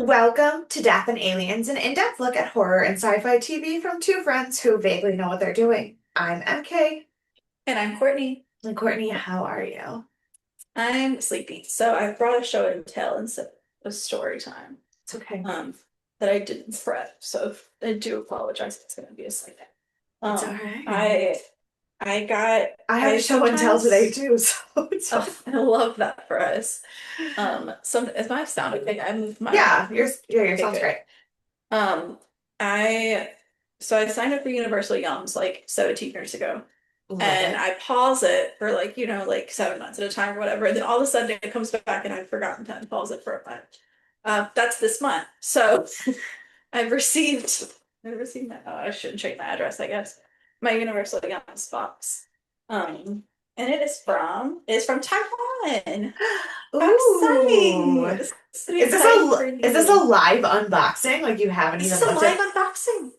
Welcome to Death and Aliens, an in-depth look at horror and sci-fi TV from two friends who vaguely know what they're doing. I'm MK. And I'm Courtney. And Courtney, how are you? I'm sleepy. So I brought a show and tell instead of story time. It's okay. Um, that I didn't prep. So I do apologize. It's gonna be a second. It's all Um, right. I I got I have I a show and tell today sometimes too, so it's fine. I love that for us. Some is my sound okay? I moved my Yeah, your okay, sounds good. great. Um, I so I signed up for Universal Youngs like 17 years ago. Love And it. I pause it for like 7 months at a time or whatever. And then all of a sudden it comes back and I've forgotten to unpause it for a month. That's this month. So I've received my, oh, I shouldn't change my address, I guess. My Universal Youngs box. And it's from Taiwan. How exciting! Ooh. This is pretty exciting for Is this a you. live unboxing? Like you haven't This even is a looked live at. unboxing.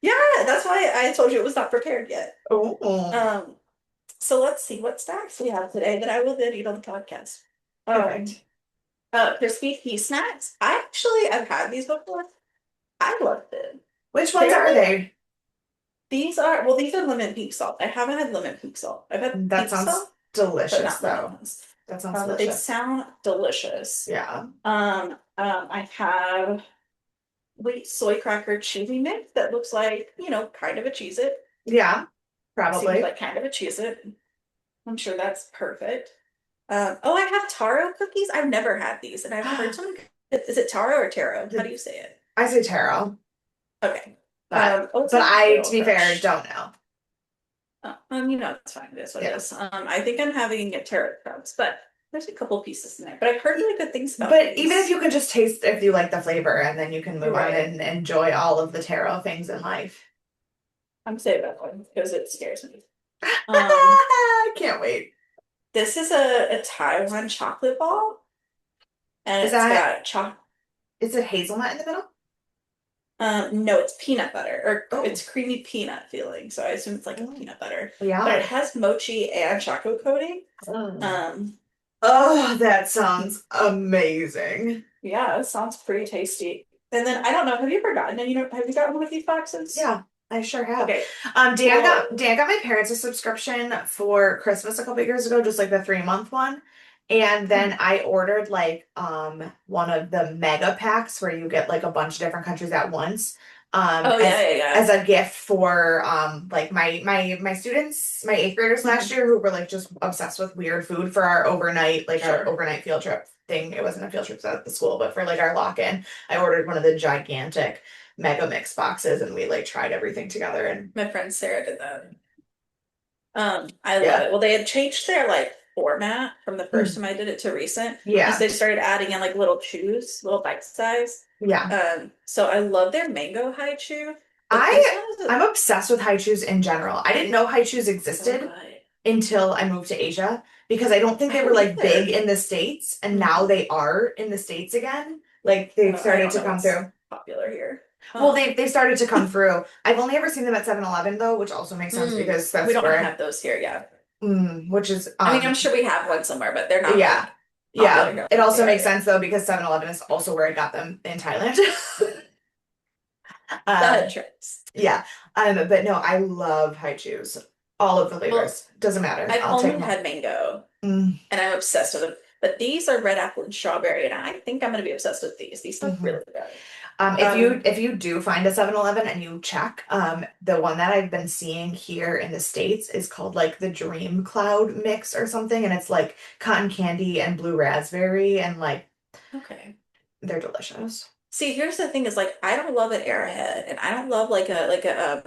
Yeah, that's why I told you it was not prepared yet. Oh, Um, So let's see what snacks we have today that I will then eat on the podcast. Um, perfect. Crispy pea snacks. I've had these before. I love them. Which ones They're are like they? these are lemon pink salt. I haven't had lemon pink salt. I've had That pink sounds salt, but delicious, not lemon though. ones. That sounds They delicious. sound delicious. Yeah. I have wheat soy cracker cheesy mix that looks like, kind of a Cheez-It. Yeah, Seems probably. like kind of a Cheez-It. I'm sure that's perfect. I have taro cookies. I've never had these, and I've heard someone. Is it taro or taro? How do you say it? I say taro, Okay. but Oatmeal I, to oil be fair, crush. don't know. It's fine. It is what it Yeah. is. I think I'm having a taro crumbs, but there's a couple pieces in there. But I've heard really good things about But even if these. you can just taste if you like the flavor and then you can move on Right. and enjoy all of the taro things in life. I'm saving that one because it scares me. Um, Can't wait. this is a Taiwan chocolate ball, and Is it's that, got chocolate. is it hazelnut in the middle? No, it's peanut butter, or Oh, it's creamy peanut feeling. So I assume it's like a oh, peanut butter, but it yeah. has mochi and chocolate coating. Oh. Um, Oh, that sounds amazing. yeah, it sounds pretty tasty. And then I don't know, have you ever gotten any? Have you gotten one of these boxes? Yeah, I sure have. Okay, well, Dan got my parents a subscription for Christmas a couple years ago, just like the 3 month one. And then I ordered like one of the mega packs where you get like a bunch of different countries at once. oh yeah, yeah, As yeah. a gift for like my students, my eighth graders last Mhm. year who were like just obsessed with weird food for our Sure. overnight field trip thing. It wasn't a field trip at the school, but for like our lock-in, I ordered one of the gigantic mega mix boxes and we like tried everything together and My friend Sarah did that. I love yeah. it. Well, they had changed their like format from the first Mm, time I did it to recent, and yeah. so they started adding in like little chews, little bite size. Yeah. So I love their mango high chew, but this I one is I'm obsessed with high chews in general. I didn't know high chews so existed good. until I moved to Asia because I don't think I they were don't like big either. in the States and now Mhm. they are in the States again. Like they've I started don't to know come what's through. popular here. Well, Um, they've started to come through. I've only ever seen them at 7-Eleven though, which also makes sense because we that's don't where have those here yet. which is I mean, I'm sure we have one somewhere, but they're not yeah. like popular Yeah. here It like they also are makes here. sense though because 7-Eleven is also where I got them in Thailand. That Um, tricks. yeah. But no, I love high chews. All of the Well, flavors. Doesn't matter. I've I'll take only them all. had mango, Mm, and I'm obsessed with them. But these are red apple and strawberry, and I think I'm gonna be obsessed with these. These sound mhm. really good. If Um, you do find a 7-Eleven and you check, the one that I've been seeing here in the States is called like the Dream Cloud mix or something, and it's like cotton candy and blue raspberry, and like okay. they're delicious. See, here's the thing: is like I don't love an Arrowhead, and I don't love like a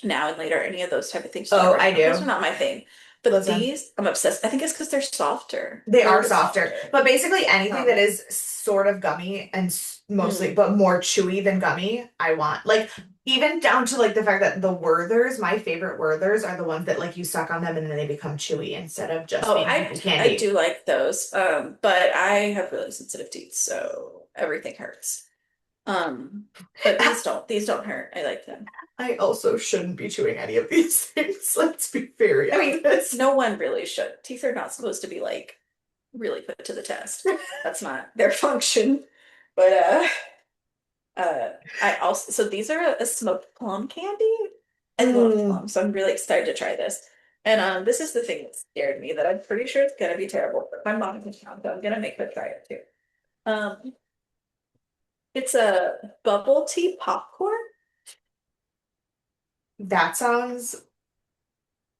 Now and Later, any of those type of things. Oh, Whatever. I Those are do. not my thing. But Listen, these, I'm obsessed. I think it's because they're softer. they They're a are bit softer, softer. but basically anything that Um, is sort of gummy and mostly, mm. but more chewy than gummy, I want. Like even down to like the fact that the Werthers, my favorite Werthers are the ones that like you suck on them and then they become chewy instead of just Oh, being I candy. do like those. But I have really sensitive teeth, so everything hurts. Um, but these don't hurt. I like them. I also shouldn't be chewing any of these things. Let's be very I mean, honest. no one really should. Teeth are not supposed to be like really put to the test. That's not their function. But I also so these are a smoked plum candy. I love Mm, plums, so I'm really excited to try this. And this is the thing that scared me that I'm pretty sure it's gonna be terrible, but my mom can count, so I'm gonna make her try it too. Um, it's a bubble tea popcorn, that sounds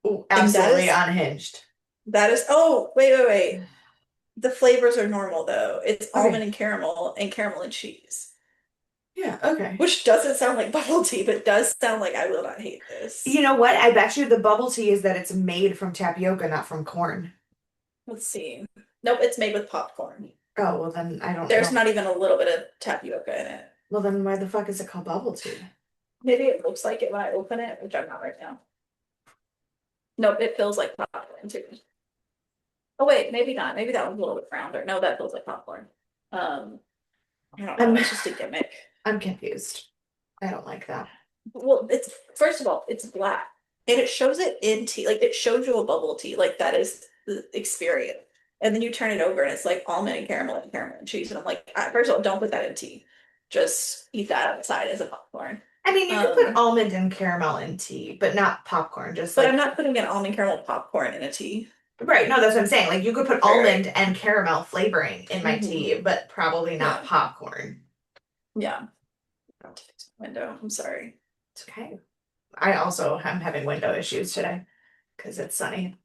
and absolutely unhinged. that is oh wait. The flavors are normal though. It's Okay. almond and caramel and cheese. Yeah, okay. Which doesn't sound like bubble tea, but does sound like I will not hate You this. know what? I bet you the bubble tea is that it's made from tapioca, not from corn. Let's see. Nope, it's made with popcorn. Oh, well then I don't There's know. not even a little bit of tapioca in it. Well then why the fuck is it called bubble tea? Maybe it looks like it when I open it, which I'm not right now. Nope, it feels like popcorn too. Oh wait, maybe not. Maybe that one's a little bit rounder. No, that feels like popcorn. Um, I don't know. I'm It's just a gimmick. I'm confused. I don't like that. Well, it's first of all, it's black, and it shows it in tea. Like it shows you a bubble tea. Like that is the experience. And then you turn it over, and it's like almond and caramel and cheese. And I'm like, first of all, don't put that in tea. Just eat that outside as a popcorn. I mean, you could put Um, almond and caramel in tea, but not popcorn, just but I'm like not putting an almond caramel popcorn in a tea. right. No, that's what I'm saying. Like you could put almond Right, and caramel flavoring in my right. tea, but probably not Yeah, popcorn. yeah. I have to fix my window. I'm sorry. It's okay. I also am having window issues today because it's sunny.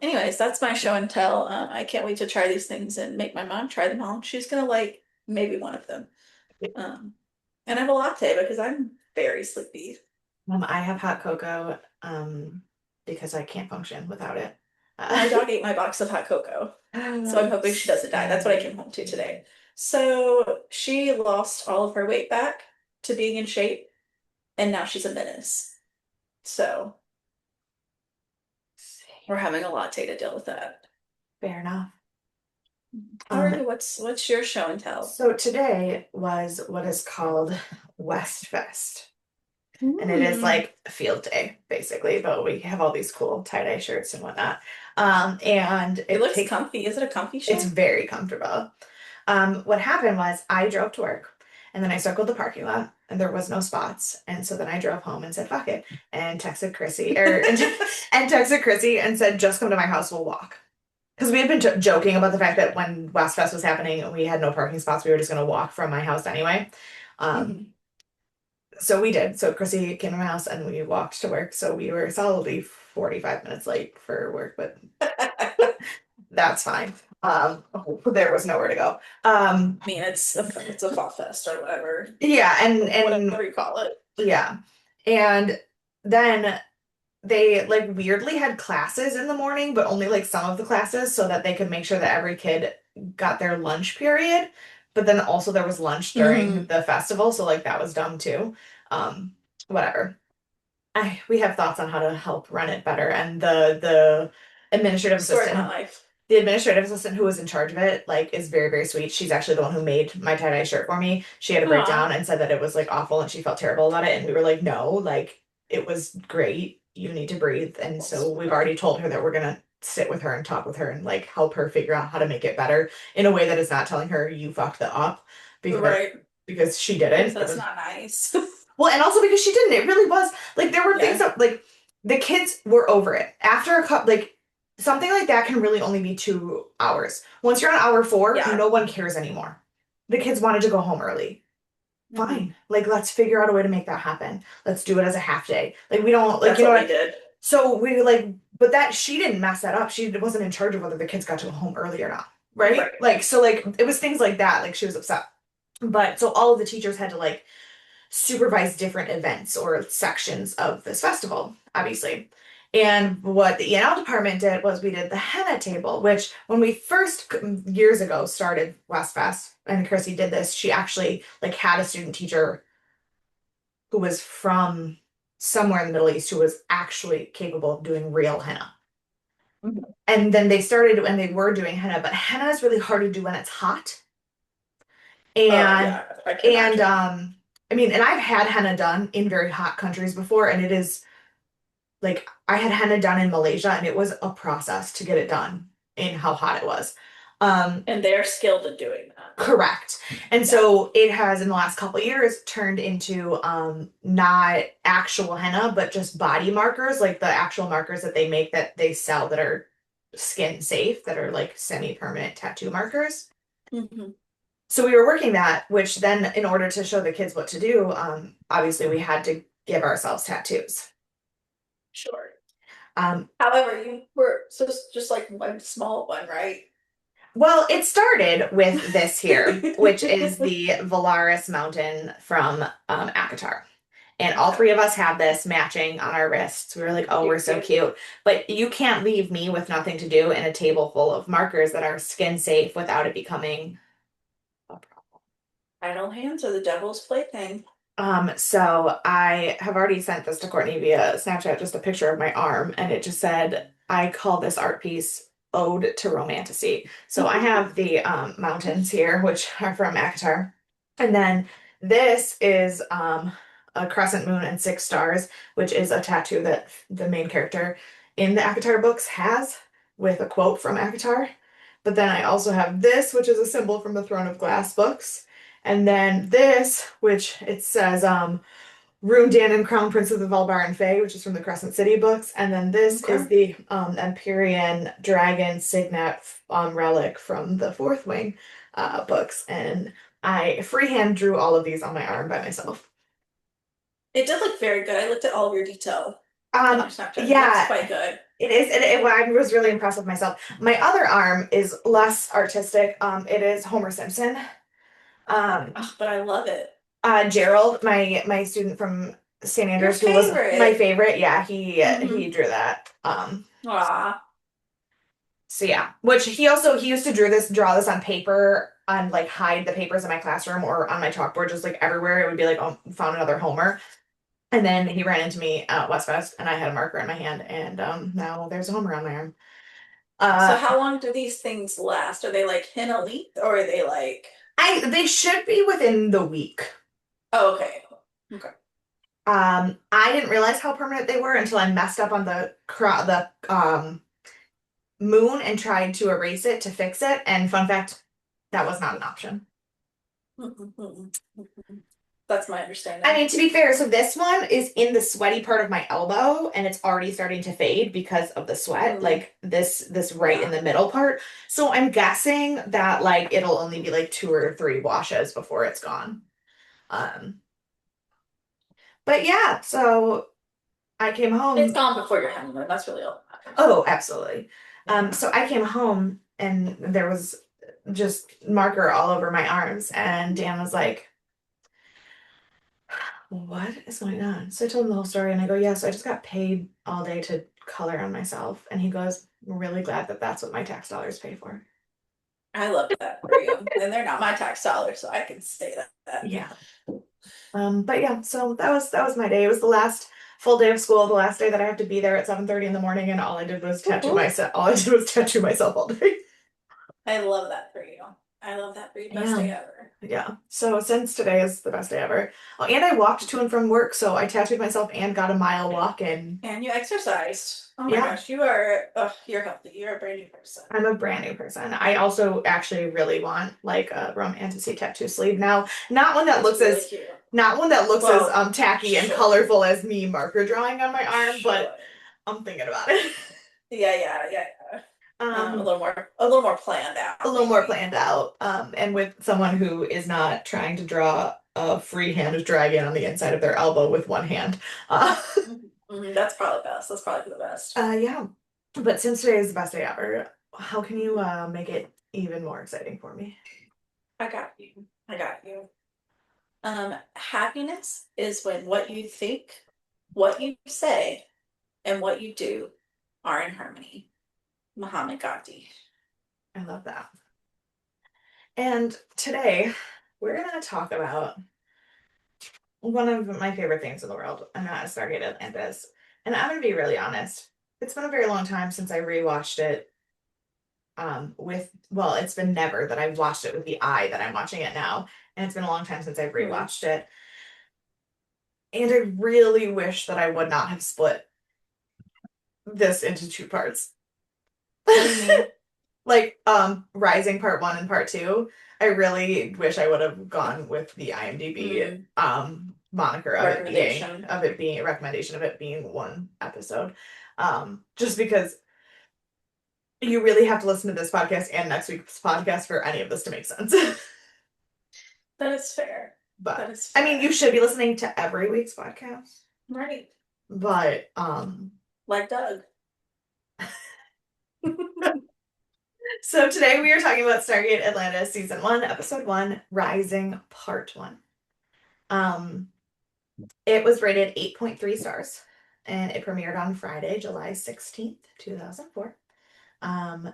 Anyways, that's my show and tell. I can't wait to try these things and make my mom try them all. She's gonna like maybe one of them. Um, and I have a latte because I'm very sleepy. I have hot cocoa because I can't function without it. Well, my Uh, dog ate my box of hot cocoa, so I'm hoping she doesn't die. That's what I came home to same. today. So she lost all of her weight back to being in shape, and now she's a menace. So we're having a latte to deal with that. Fair enough. How are Um, you? What's your show and tell? so today was what is called West Fest. And it is Hmm. like a field day, basically, but we have all these cool tie-dye shirts and whatnot. And It it looks takes comfy. Is it a comfy it's show? very comfortable. What happened was I drove to work and then I circled the parking lot and there was no spots. And so then I drove home and said, fuck it, and texted Chrissy and texted Chrissy and said, just come to my house, we'll walk. Because we had been joking about the fact that when West Fest was happening and we had no parking spots, we were just going to walk from my house anyway. Um, Mhm. so we did. So Chrissy came to my house and we walked to work. So we were solidly 45 minutes late for work, but that's fine. There was nowhere to go. I mean, it's a fall fest or whatever, Yeah, and whatever you call it. yeah. And then they like weirdly had classes in the morning, but only like some of the classes so that they could make sure that every kid got their lunch period. But then also there was lunch during Hmm. the festival, so like that was dumb too. Whatever. We have thoughts on how to help run it better, and the administrative Story of my assistant life. the administrative assistant who was in charge of it like is very very sweet. She's actually the one who made my tie-dye shirt for me. She had a breakdown Aw, and said that it was like awful and she felt terrible about it, and we were like no, like it was great, you need to breathe. And so we've already told her that we're gonna sit with her and talk with her and like help her figure out how to make it better in a way that is not telling her you fucked it up, because right. she Because didn't. It that's was not nice. well, and also because she didn't. It really was like there were things Yeah, that like the kids were over it after a couple. Like something like that can really only be 2 hours. Once you're on hour four, yeah. no one cares anymore. The kids wanted to go home early. Hmm. Fine. Like let's figure out a way to make that happen. Let's do it as a half day. Like we don't like That's you know what we what. did. So we like, but that she didn't mess that up. She wasn't in charge of whether the kids got to go home early or not. Right? Right. Like so like it was things like that. Like she was upset. But so all of the teachers had to like supervise different events or sections of this festival, obviously. And what the E&L department did was we did the henna table, which when we first years ago started West Fest, and Chrissy did this, she actually like had a student teacher who was from somewhere in the Middle East who was actually capable of doing real henna. Mhm. And then they started and they were doing henna, but henna is really hard to do when it's hot. Oh And yeah, I can and imagine. I mean, and I've had henna done in very hot countries before, and it is like I had henna done in Malaysia, and it was a process to get it done in how hot it was. Um, And they're skilled at doing Correct. And Yeah. so it has in the last couple of years turned into not actual henna, but just body markers, like the actual markers that they make that they sell that are skin safe, that are like semi-permanent tattoo markers. Hmm. So we were working that, which then in order to show the kids what to do, obviously we had to give ourselves tattoos. Sure. Um, However, you were so it's just like one small one, right? well, it started with this here, which is the Valaris Mountain from Akatar. And all Okay. three of us have this matching on our wrists. We were like, oh, we're Cute, so cute. cute. But you can't leave me with nothing to do in a table full of markers that are skin safe without it becoming a problem. Idle hands are the devil's plaything. So I have already sent this to Courtney via Snapchat, just a picture of my arm, and it just said, I call this art piece Ode to Romanticy. So I have the mountains here, which are from Akatar. And then this is a crescent moon and six stars, which is a tattoo that the main character in the Akatar books has with a quote from Akatar. But then I also have this, which is a symbol from the Throne of Glass books. And then this, which it says Rune Danon, Crown Prince of the Valbar and Fae, which is from the Crescent City books. And then this Okay. is the Empyrean Dragon Signet relic from the Fourth Wing books. And I freehand drew all of these on my arm by myself. It did look very good. I looked at all of your detail on Um, your Snapchat. It looks yeah, quite good. it is. I was really impressed with myself. My other arm is less artistic. It is Homer Simpson. Um, Oh, but I love it. Gerald, my student from St. Your Andrews, who was my favorite. favorite, yeah, he Mm-hmm. drew that. Aw. So yeah, which he used to draw this on paper and like hide the papers in my classroom or on my chalkboard, just like everywhere. It would be like, oh, found another Homer. And then he ran into me at Westfest, and I had a marker in my hand, and now there's a Homer on my arm. So Uh, how long do these things last? Are they like henna length or are they like they should be within the week. oh okay. Okay. I didn't realize how permanent they were until I messed up on the moon and tried to erase it to fix it. And fun fact, that was not an option. That's my I understanding. mean, to be fair, so this one is in the sweaty part of my elbow and it's already starting to fade because of the sweat, Mm, like this right in yeah. the middle part. So I'm guessing that like it'll only be like two or three washes before it's gone. Um, but yeah, so I came It's home. gone before your honeymoon. That's really all that matters. Oh, absolutely. Yeah. So I came home and there was just marker all over my arms, and Dan was like, what is going on? So I told him the whole story and I go, yeah, so I just got paid all day to color on myself. And he goes, I'm really glad that that's what my tax dollars pay for. I love that for you. And they're not my tax dollars, so I can say that. Yeah. But yeah, so that was my day. It was the last full day of school, the last day that I had to be there at 7:30 in the morning, and all I did was tattoo Woo-hoo. myself. All I did was tattoo myself all day. I love that for you. I love that for you. Best Yeah. day ever. Yeah. So since today is the best day ever. Oh, and I walked to and from work, so I tattooed myself and got a mile walk in. And you exercised. Oh my Yeah. gosh, you are, oh, you're healthy. You're a brand new person. I'm a brand new person. I also actually really want like a romantic tattoo sleeve now. It's really cute. Not one that looks as Well, tacky and sure, colorful as me marker drawing on my arm, but sure. I'm thinking about it. Yeah, yeah, yeah, yeah. Um, A little more planned a out, little more maybe. planned out. And with someone who is not trying to draw a freehand dragon on the inside of their elbow with one hand. Uh, That's probably best. That's probably the best. yeah. But since today is the best day ever, how can you make it even more exciting for me? I got you. I got you. Happiness is when what you think, what you say, and what you do are in harmony. Muhammad Gandhi. I love that. And today we're going to talk about one of my favorite things in the world, and that is Stargate Atlantis. And I'm going to be really honest. It's been a very long time since I rewatched it well, it's been never that I've watched it with the eye that I'm watching it now. And it's been a long time since I've Hmm. rewatched it. And I really wish that I would not have split this into two parts. What do you mean? Like Rising Part 1 and Part 2. I really wish I would have gone with the IMDb Mm, moniker recommendation. of it being a recommendation of it being one episode. Just because you really have to listen to this podcast and next week's podcast for any of this to make sense. That is fair. That But is I mean, you fair. should be listening to every week's podcast. Right. But Like Doug. so today we are talking about Stargate Atlantis season 1, episode 1, Rising part 1. Um it was rated 8.3 stars and it premiered on Friday, July 16th, 2004.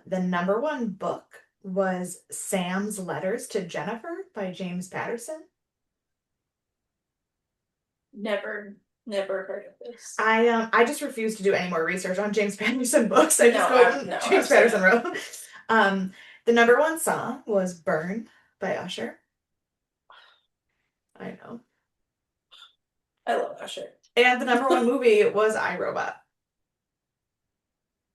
The number one book was Sam's Letters to Jennifer by James Patterson. Never, never heard of this. I just refuse to do any more research on James Patterson books. I just go No, James I've seen Patterson it. wrote. Um, the number one song was "Burn" by Usher. I know. I love Usher. And the number one movie was iRobot.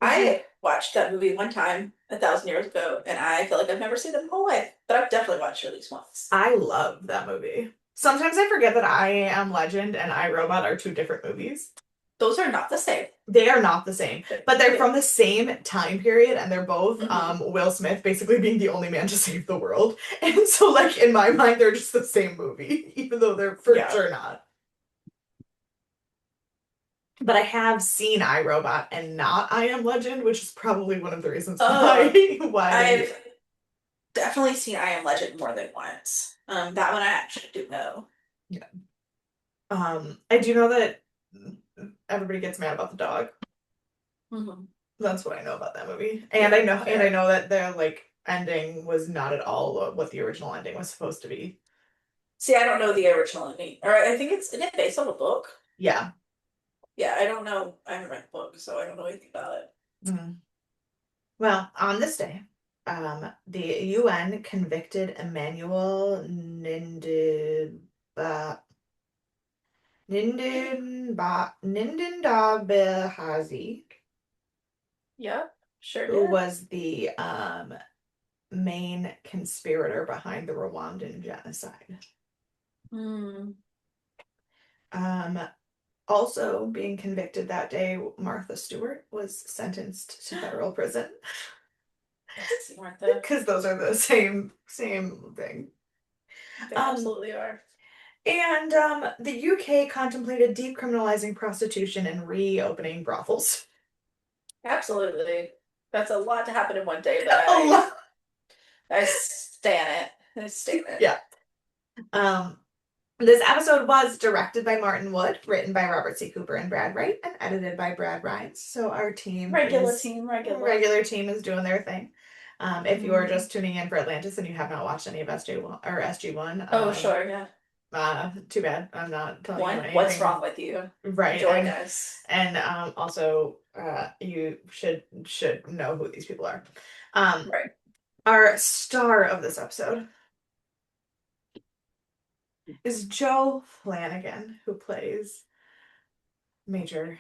Did you? I watched that movie one time 1,000 years ago, and I feel like I've never seen it in my whole life, but I've definitely watched it at least once. I love that movie. Sometimes I forget that I Am Legend and iRobot are two different movies. Those are not the same. They are not the same, but they're from the same time period, and they're both Mhm. Will Smith basically being the only man to save the world. And so, like in my mind, they're just the same movie, even though they're for Yeah. sure not. But I have seen iRobot and not I Am Legend, which is probably one of the reasons Oh, why I didn't I've definitely seen I Am Legend more than once. That one I actually do know. yeah. I do know that everybody gets mad about the dog. Mhm. That's what I know about that movie. Yeah, And I fair. know that their like ending was not at all what the original ending was supposed to be. See, I don't know the original ending. Or I think it's, isn't it based on a book? Yeah. Yeah, I don't know. I haven't read the book, so I don't know anything about it. Mhm. Well, on this day, the UN convicted Emmanuel Nindindagbehazi, Yeah, sure who did. was the main conspirator behind the Rwandan genocide. Hmm. Um, Also being convicted that day, Martha Stewart was sentenced to federal prison Yes, Martha. because those are the same thing. They Um, absolutely are. and the UK contemplated decriminalizing prostitution and reopening brothels. Absolutely. That's a lot to happen in one day, but A I lot. I stand it. I stand it. Yeah. Um, this episode was directed by Martin Wood, written by Robert C. Cooper and Brad Wright, and edited by Brad Rines. So our team Regular is team, regular. regular team is doing their thing. If you are Hmm. just tuning in for Atlantis and you have not watched any of SJ1 or SG1, Oh, sure, yeah. too bad. I'm not telling you One, what's anything wrong with you? right. Join us. And also you should know who these people are. Um, Right. our star of this episode is Joe Flanagan, who plays Major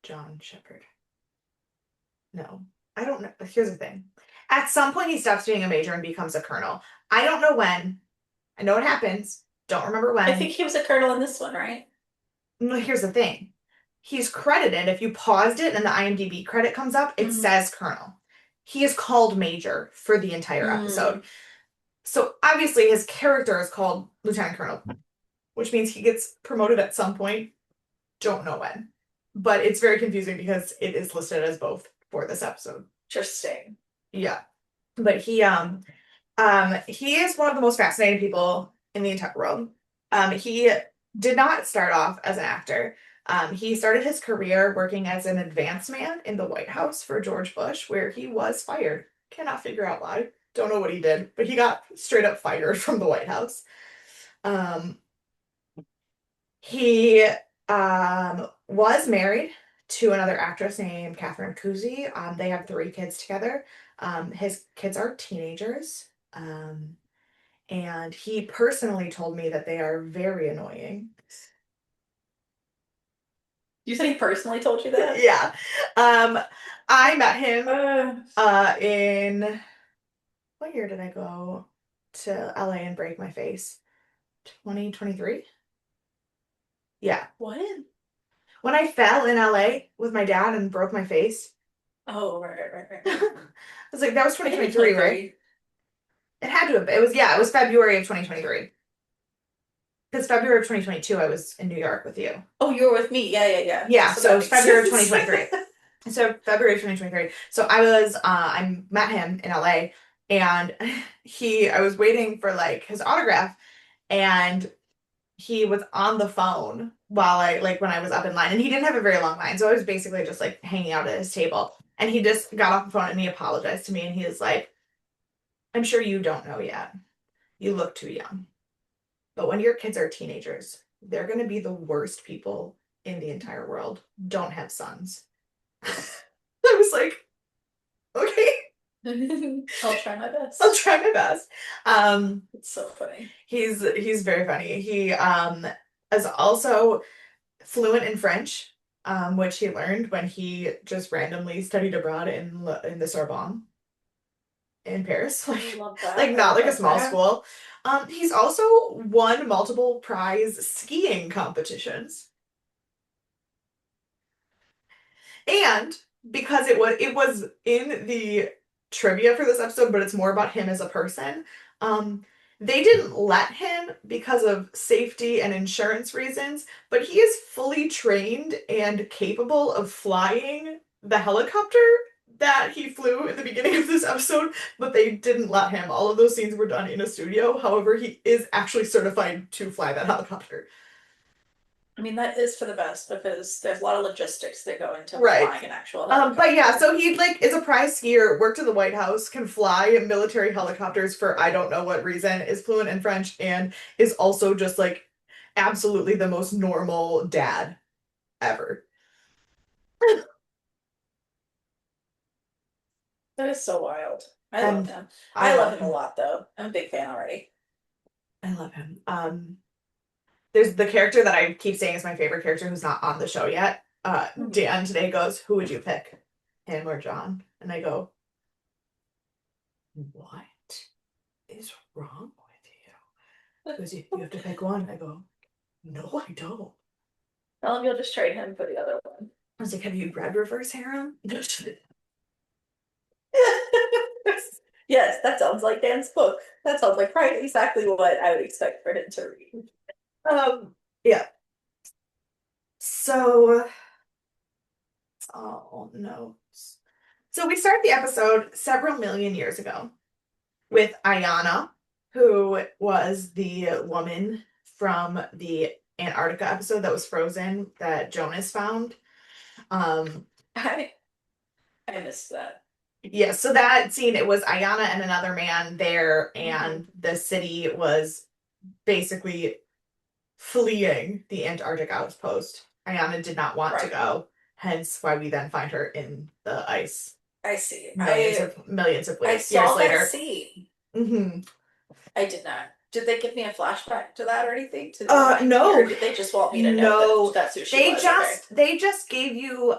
John Shepard. No, I don't know. Here's the thing. At some point, he stops being a major and becomes a colonel. I don't know when. I know it happens. Don't remember I think when. he was a colonel in this one, right? No, here's the thing. He's credited. If you paused it and the IMDb credit comes up, it Mm. says colonel. He is called major for the entire episode. Mm. So obviously, his character is called lieutenant colonel, which means he gets promoted at some point. Don't know when. But it's very confusing because it is listed as both for this episode. Interesting. Yeah. But he is one of the most fascinating people in the entire world. He did not start off as an actor. He started his career working as an advance man in the White House for George Bush, where he was fired. Cannot figure out why. Don't know what he did, but he got straight up fired from the White House. Um, he was married to another actress named Catherine Kuzi. They have three kids together. His kids are teenagers. And he personally told me that they are very annoying. You said he personally told you that? Yeah. Um, I met him Uh, in what year did I go? to LA and break my face. 2023? Yeah. What? When I fell in LA with my dad and broke my face. Oh, right. I was like, that was I think it's 2023, right? 23. It had to have been. It was, yeah, it was February of 2023. Because February of 2022, I was in New York with you. Oh, you were with me. Yeah. Yeah, So so it that was makes February of sense. 2023. So February of 2023. So I met him in LA and I was waiting for like his autograph and he was on the phone while when I was up in line and he didn't have a very long line. So I was basically just like hanging out at his table and he just got off the phone and he apologized to me and he was like, I'm sure you don't know yet. You look too young. But when your kids are teenagers, they're going to be the worst people in the entire world. Don't have sons. I was like, okay, I'll try my I'll best. try my best. Um, It's so funny. he's very funny. He is also fluent in French, which he learned when he just randomly studied abroad in the Sorbonne in Paris, I love like that. I not love like a that for small him. school. He's also won multiple prize skiing competitions. And because it was in the trivia for this episode, but it's more about him as a person. They didn't let him because of safety and insurance reasons, but he is fully trained and capable of flying the helicopter that he flew in the beginning of this episode, but they didn't let him. All of those scenes were done in a studio. However, he is actually certified to fly that helicopter. I mean, that is for the best because there's a lot of logistics that go into Right. flying an actual But yeah, helicopter. so he like is a prize skier, worked at the White House, can fly military helicopters for I don't know what reason, is fluent in French, and is also just like absolutely the most normal dad ever. That is so wild. I love And him. I I love love him a him. lot, though. I'm a big fan already. I love him. There's the character that I keep saying is my favorite character who's not on the show yet. Mhm. Dan today goes, "Who would you pick? Him or John?" And I go, "What is wrong with you?" He goes, "You have to pick one." I go, "No, I don't." Tell him you'll just trade him for the other one. I was like, have you read Reverse Harem? Yes, that sounds like Dan's book. That sounds like right exactly what I would expect for him to read. Yeah. So, oh no. So we start the episode several million years ago with Ayana, who was the woman from the Antarctica episode that was frozen that Jonas found. Um, I I missed that. yeah, so that scene, it was Ayana and another man there, Hmm. and the city was basically fleeing the Antarctic outpost. Ayana did not want to Right. go, hence why we then find her in the ice I see. millions of I years saw that later. scene. Hmm. I did not. Did they give me a flashback to that or anything to remind me, or No, did they just want me to know that no. that's who she They was? Okay. just they just gave you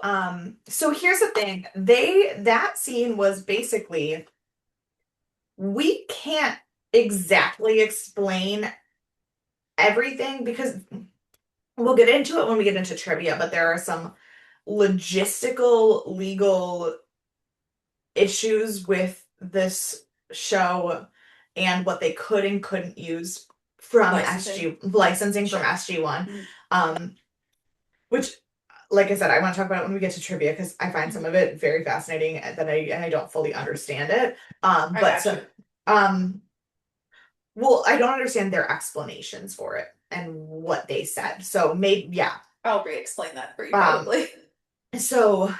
so here's the thing. That scene was basically we can't exactly explain everything because we'll get into it when we get into trivia, but there are some logistical legal issues with this show and what they could and couldn't use from Licensing. SG licensing from Sure. SG1. Mhm. Um, which like I said, I want to talk about it when we get to trivia because I find some Mhm. of it very fascinating and I don't fully understand it. I But got some you. um well, I don't understand their explanations for it and what they said. So maybe yeah. I'll re-explain that for you Um probably. So,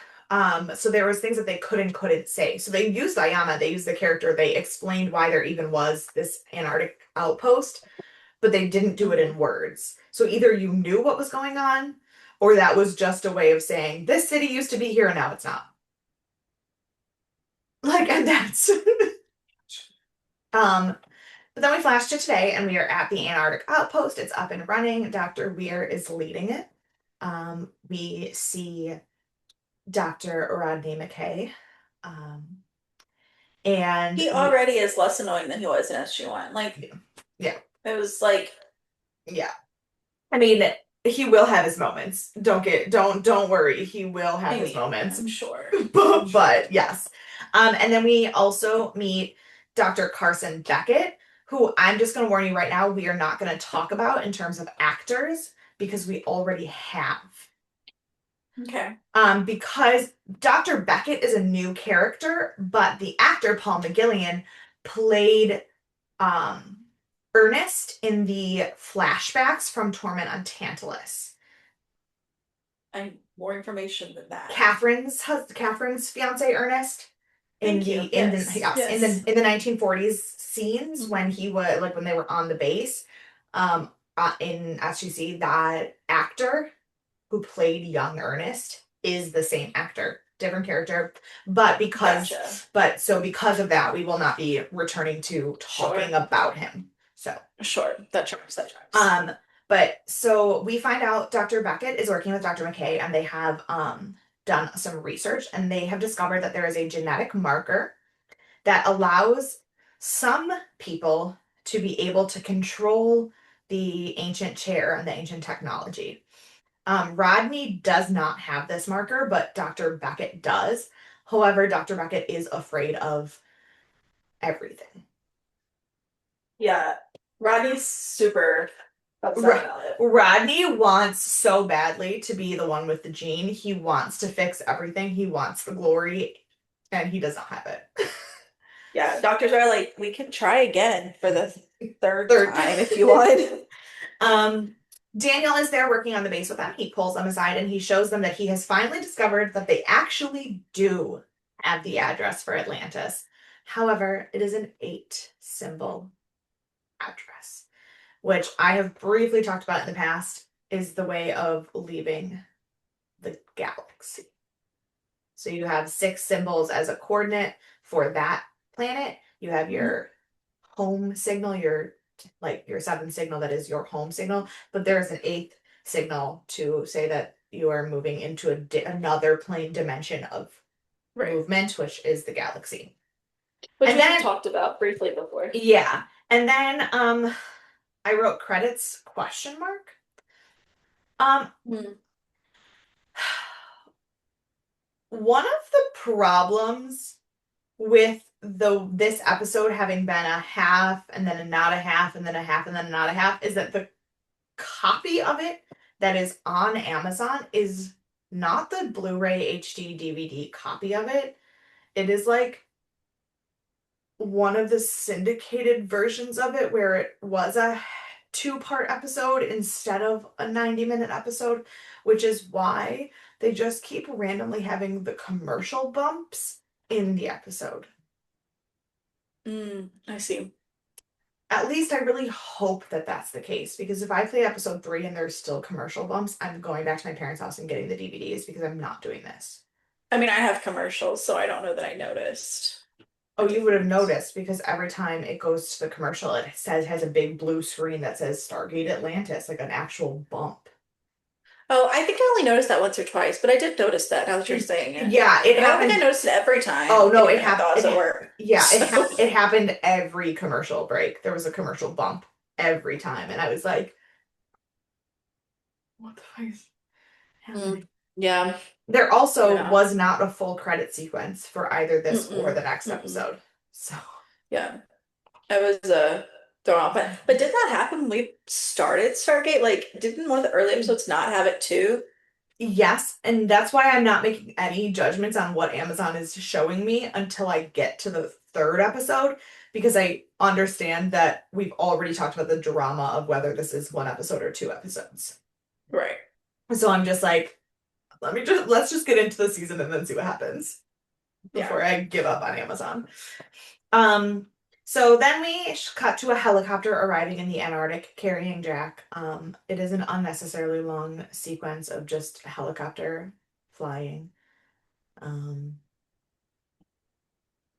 so there was things that they could and couldn't say. So they used Ayana, they used the character, they explained why there even was this Antarctic outpost, but they didn't do it Hmm. in words. So either you knew what was going on, or that was just a way of saying this city used to be here and now it's not. Like, and that's um. But then we flash to today, and we are at the Antarctic outpost. It's up and running. Dr. Weir is leading it. We see Dr. Rodney McKay. Um, And He already is less annoying than he was in SG1. Like, yeah, it was like, yeah. I mean, he will have his moments. Don't worry. He will have I his mean, moments. I'm sure. I'm But sure. yes. And then we also meet Dr. Carson Beckett, who I'm just going to warn you right now, we are not going to talk about in terms of actors because we already have. Okay. Because Dr. Beckett is a new character, but the actor Paul McGillian played um, Ernest in the flashbacks from Torment on Tantalus. I need more information than that. Catherine's fiance Ernest Thank you. Yes. Yes. in the 1940s scenes when Hmm. he was like when they were on the base in SGC, that actor who played young Ernest is the same actor, different character. But Gotcha. because of that, we will not be returning to talking Sure. about him. So, Sure. That tracks. That tracks. um, but so we find out Dr. Beckett is working with Dr. McKay, and they have done some research, and they have discovered that there is a genetic marker that allows some people to be able to control the ancient chair and the ancient technology. Rodney does not have this marker, but Dr. Beckett does. However, Dr. Beckett is afraid of everything. Yeah. Rodney's super upset Ro- about it. Rodney wants so badly to be the one with the gene. He wants to fix everything. He wants the glory, and he does not have it. Yeah. Doctors are like, we can try again for the third Third. time if you want. um, Daniel is there working on the base with them. He pulls them aside and he shows them that he has finally discovered that they actually do have the address for Atlantis. However, it is an 8-symbol address, which I have briefly talked about in the past, is the way of leaving the galaxy. So you have 6 symbols as a coordinate for that planet. You have Mhm. your home signal, your 7th signal that is your home signal, but there is an 8th signal to say that you are moving into another plane dimension of Right. movement, which is the galaxy. Which And we've then talked about briefly before. yeah, and then I wrote credits question mark. Um Hmm. One of the problems with this episode having been a half and then a not a half and then a half and then a not a half is that the copy of it that is on Amazon is not the Blu-ray HD DVD copy of it. It is like one of the syndicated versions of it where it was a 2-part episode instead of a 90-minute episode, which is why they just keep randomly having the commercial bumps in the episode. I see. At least I really hope that that's the case because if I play episode 3 and there's still commercial bumps, I'm going back to my parents' house and getting the DVDs because I'm not doing this. I mean, I have commercials, so I don't know that I noticed Oh, a you would have difference. noticed because every time it goes to the commercial, it says has a big blue screen that says Stargate Atlantis, like an actual bump. Oh, I think I only noticed that once or twice, but I did notice that now that you're saying it. Yeah, it And I don't think I happened. noticed it every Oh time no, anytime I thought I was at work. yeah, So, it happened every commercial break. There was a commercial bump every time, and I was like, what the fuck is mm, happening? yeah, There also yeah. was not a full credit sequence for either this or the Mm-mm, next mm-mm. episode. So, Yeah, I was thrown off. But did that happen when we started Stargate? Like, didn't one of the early episodes not have it too? yes, and that's why I'm not making any judgments on what Amazon is showing me until I get to the 3rd episode, because I understand that we've already talked about the drama of whether this is 1 episode or 2 episodes. Right. So I'm just like, let's just get into the season and then see what happens Yeah. before I give up on Amazon. Um, so then we cut to a helicopter arriving in the Antarctic carrying Jack. It is an unnecessarily long sequence of just a helicopter flying. Um,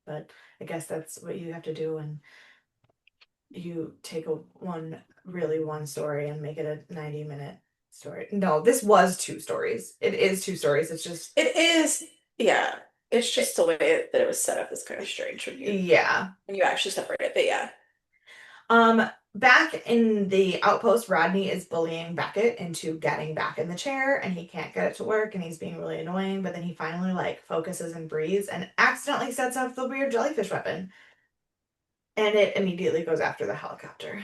but I guess that's what you have to do when you take one story and make it a 90-minute story. No, this was 2 stories. It is 2 stories. It's just It is, yeah. It's just the way that it was set up is kind of strange Yeah. when you actually separate it. But yeah. Um, Back in the outpost, Rodney is bullying Beckett into getting back in the chair, and he can't get it to work, and he's being really annoying. But then he finally like focuses and breathes, and accidentally sets off the weird jellyfish weapon, and it immediately goes after the helicopter.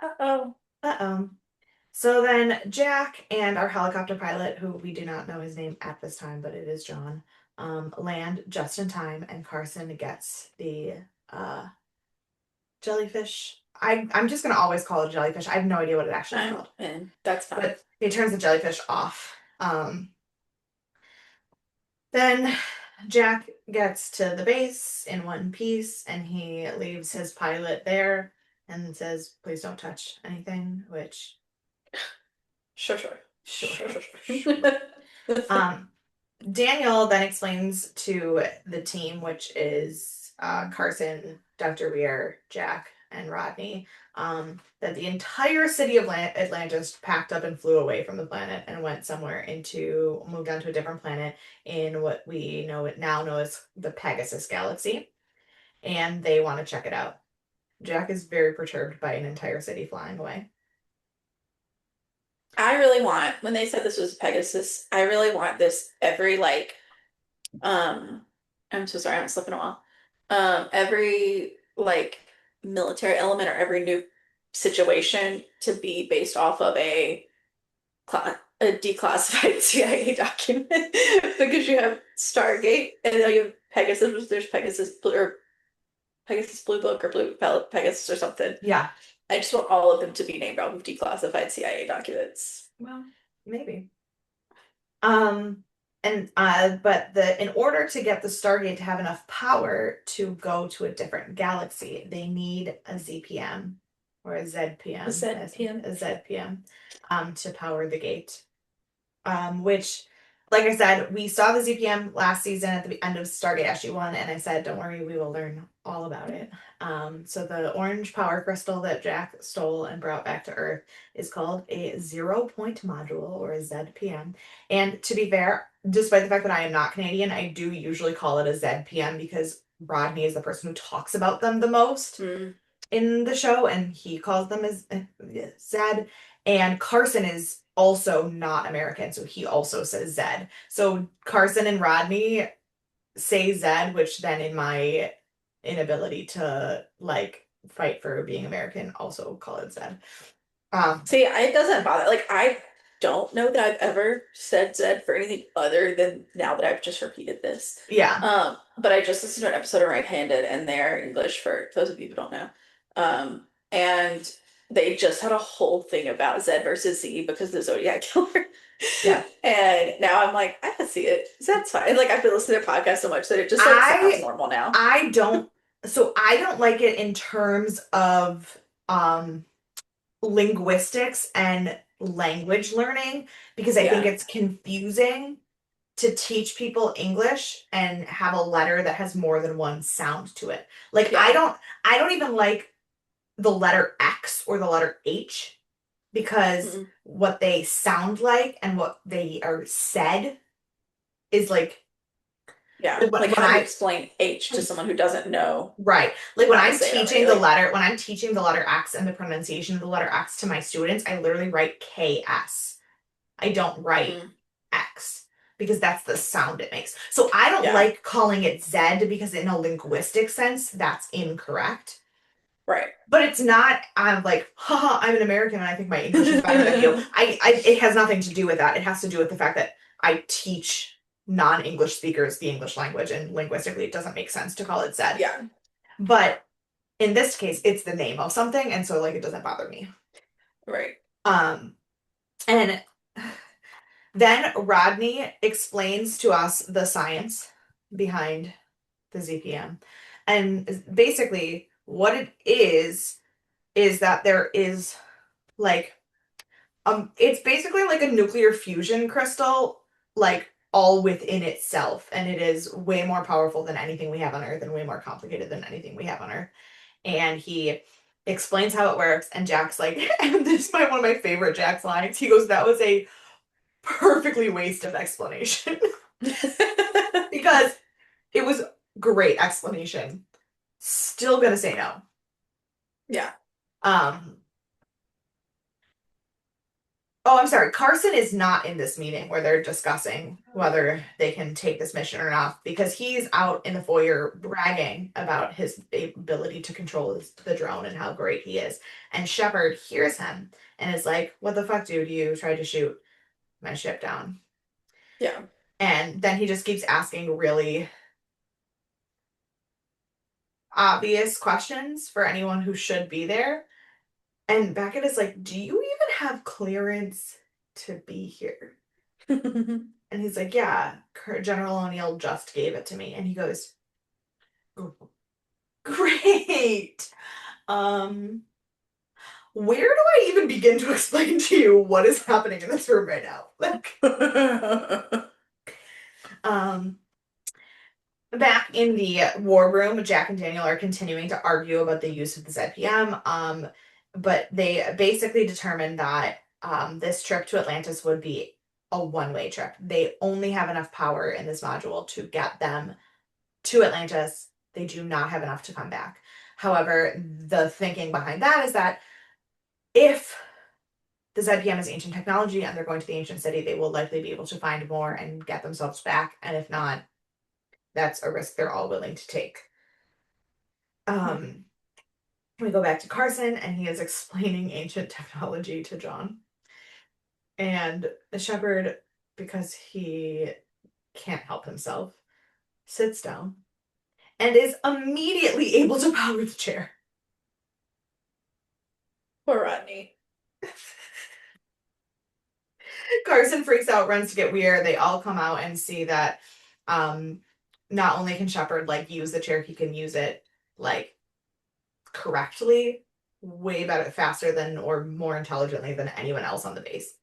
Uh-oh. Uh-oh. So then Jack and our helicopter pilot, who we do not know his name at this time, but it is John, land just in time, and Carson gets the uh, jellyfish. I'm just gonna always call it a jellyfish. I have no idea what it actually is I'm called. in. That's fine. But he turns the jellyfish off. Then Jack gets to the base in one piece, and he leaves his pilot there and says, "Please don't touch anything," which Sure, sure. sure, Sure, sure, sure. sure. Um, Daniel then explains to the team, which is Carson, Dr. Weir, Jack, and Rodney, that the entire city of Atlantis packed up and flew away from the planet and went somewhere moved on to a different planet in what we now know as the Pegasus Galaxy, and they want to check it out. Jack is very perturbed by an entire city flying away. I really want, when they said this was Pegasus, I really want this every like um I'm so sorry, I haven't slept in a while. Every like military element or every new situation to be based off of a declassified CIA document because you have Stargate and then you have Pegasus, there's Pegasus or Pegasus Blue Book or Blue Pegasus or something. Yeah, I just want all of them to be named off of declassified CIA documents. well, maybe. Um, but in order to get the Stargate to have enough power to go to a different galaxy, they need a ZPM or a The ZPM, said as PM. a ZPM, to power the gate. Which, like I said, we saw the ZPM last season at the end of Stargate SG-1, and I said, don't worry, we will learn all about it. So the orange power crystal that Jack stole and brought back to Earth is called a zero-point module, or a ZPM. And to be fair, despite the fact that I am not Canadian, I do usually call it a ZPM because Rodney is the person who talks about them the most Mm, in the show, and he calls them as Zed. And Carson is also not American, so he also says Zed. So Carson and Rodney say Zed, which then in my inability to like fight for being American, also call it Zed. Um, See, it doesn't bother. Like, I don't know that I've ever said Zed for anything other than now that I've just repeated this. yeah, But I just listened to an episode of Right-Handed and they're English for those of you who don't know. And they just had a whole thing about Zed versus Z because of the Zodiac Killer. yeah. And now I'm like, I can see it. Zed's fine. Like, I've been listening to podcasts so much that it just like sounds I normal now. I don't I don't like it in terms of um linguistics and language learning because I think Yeah. it's confusing to teach people English and have a letter that has more than one sound to it. Like Yeah. I don't even like the letter X or the letter H because Mm-mm. what they sound like and what they are said is Yeah. like when, Like, when how do you I explain H to someone who doesn't know right. Like how to say it already? Like, when I'm teaching the letter X and the pronunciation of the letter X to my students, I literally write KS. I don't write mm, X because that's the sound it makes. So I don't yeah. like calling it Z because in a linguistic sense, that's incorrect. Right. But it's not, I'm like, haha, I'm an American and I think my English is better than you. It has nothing to do with that. It has to do with the fact that I teach non-English speakers the English language and linguistically it doesn't make sense to call it Z. Yeah. But in this case, it's the name of something, and so like it doesn't bother me. Right. Um, and then Rodney explains to us the science behind the ZPM. And basically, what it is that there is like it's basically like a nuclear fusion crystal, like all within itself, and it is way more powerful than anything we have on Earth and way more complicated than anything we have on Earth. And he explains how it works, and Jack's like, and this is one of my favorite Jack's lines. He goes, "That was a perfectly wasted explanation." because it was great explanation. Still gonna say no. Yeah. Um, oh, I'm sorry. Carson is not in this meeting where they're discussing whether they can take this mission or not because he's out in the foyer bragging about his ability to control the drone and how great he is. And Shepard hears him and is like, "What the fuck, dude? You tried to shoot my ship down." Yeah. And then he just keeps asking really obvious questions for anyone who should be there. And Beckett is like, "Do you even have clearance to be here?" And he's like, "Yeah, General O'Neill just gave it to me." And he goes, "Great. Um, where do I even begin to explain to you what is happening in this room right now?" Like, um, back in the war room, Jack and Daniel are continuing to argue about the use of the ZPM. But they basically determined that this trip to Atlantis would be a one-way trip. They only have enough power in this module to get them to Atlantis. They do not have enough to come back. However, the thinking behind that is that if the ZPM is ancient technology and they're going to the ancient city, they will likely be able to find more and get themselves back. And if not, that's a risk they're all willing to take. Um, we go back to Carson and he is explaining ancient technology to John. And the shepherd, because he can't help himself, sits down and is immediately able to power the chair. Poor Rodney. Carson freaks out, runs to get Weir. They all come out and see that um not only can Shepard like use the chair, he can use it like correctly, way better, faster than or more intelligently than anyone else on the base.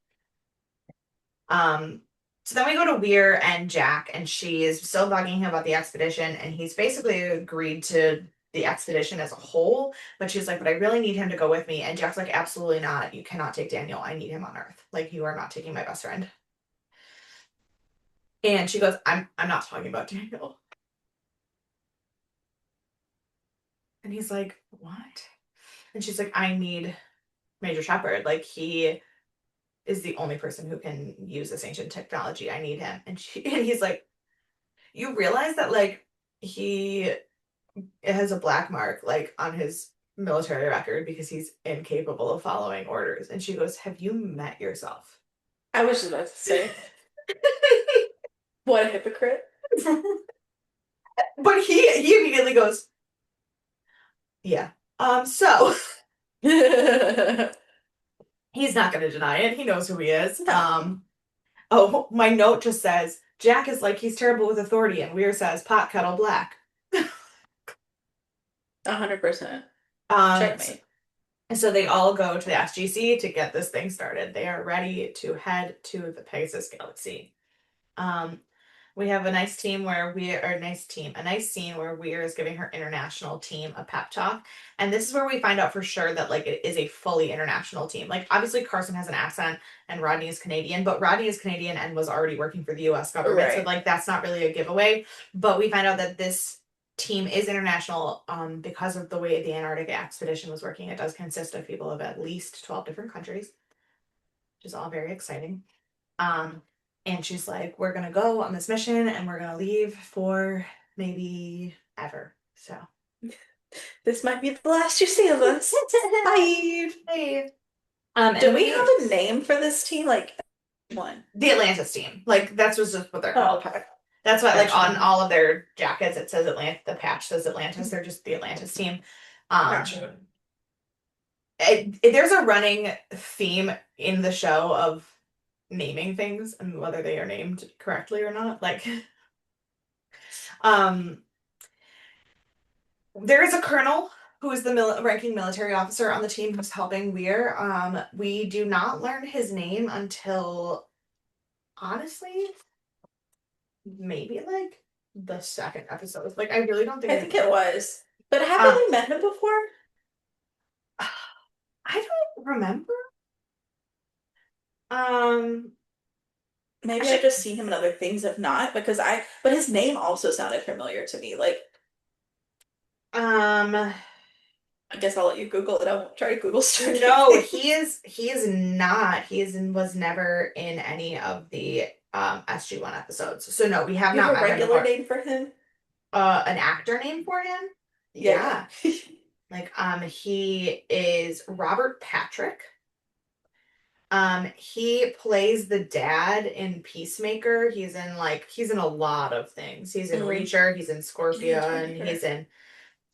Um, so then we go to Weir and Jack, and she is still bugging him about the expedition, and he's basically agreed to the expedition as a whole, but she's like, "But I really need him to go with me." And Jack's like, "Absolutely not. You cannot take Daniel. I need him on Earth. Like, you are not taking my best friend." And she goes, I'm not talking about Daniel." And he's like, "What?" And she's like, "I need Major Shepard. Like, he is the only person who can use this ancient technology. I need him." And she and he's like, "You realize that like he has a black mark like on his military record because he's incapable of following orders." And she goes, "Have you met yourself?" I was just about to say, what a hypocrite. But he immediately goes, "Yeah. So he's not going to deny it. He knows who he is." No, Oh, my note just says Jack is like he's terrible with authority, and Weir says pot kettle black. 100%. So, Checkmate. so they all go to the SGC to get this thing started. They are ready to head to the Pegasus Galaxy. Um, we have a nice team where we are a nice team, a nice scene where Weir is giving her international team a pep talk. And this is where we find out for sure that like it is a fully international team. Like obviously Carson has an accent and Rodney is Canadian, but Rodney is Canadian and was already working for the US government. So Right. like that's not really a giveaway. But we find out that this team is international because of the way the Antarctic expedition was working. It does consist of people of at least 12 different countries, which is all very exciting. Um, and she's like, "We're gonna go on this mission and we're gonna leave for maybe ever." So This might be the last you see of us. Bye. hey. And Do then we have we a name for this team? Like one. the Atlantis team. Like that's was just what they're Oh, called. okay. That's why like on Gotcha. all of their jackets it says Atlantis, the patch says Atlantis. They're just the Atlantis team. Um Gotcha. there's a running theme in the show of naming things and whether they are named correctly or not. Like um there is a colonel who is the ranking military officer on the team who's helping Weir. We do not learn his name until honestly, maybe like the second episode. Like I really don't think I we think it was. But haven't um we met him before? I don't remember. Um Maybe I've Actually, just seen him in other things, if not, but his name also sounded familiar to me. Like, um, I guess I'll let you Google it. I won't try to Google Stargate no, things. he is not. Was never in any of the SG1 episodes. So no, we have Do you not have a met him regular before. name for him? An actor name for him? Yeah, Yeah. yeah. Like he is Robert Patrick. He plays the dad in Peacemaker. He's in a lot of things. He's in Mm. Reacher, he's in He's in Scorpion, Terminator. he's in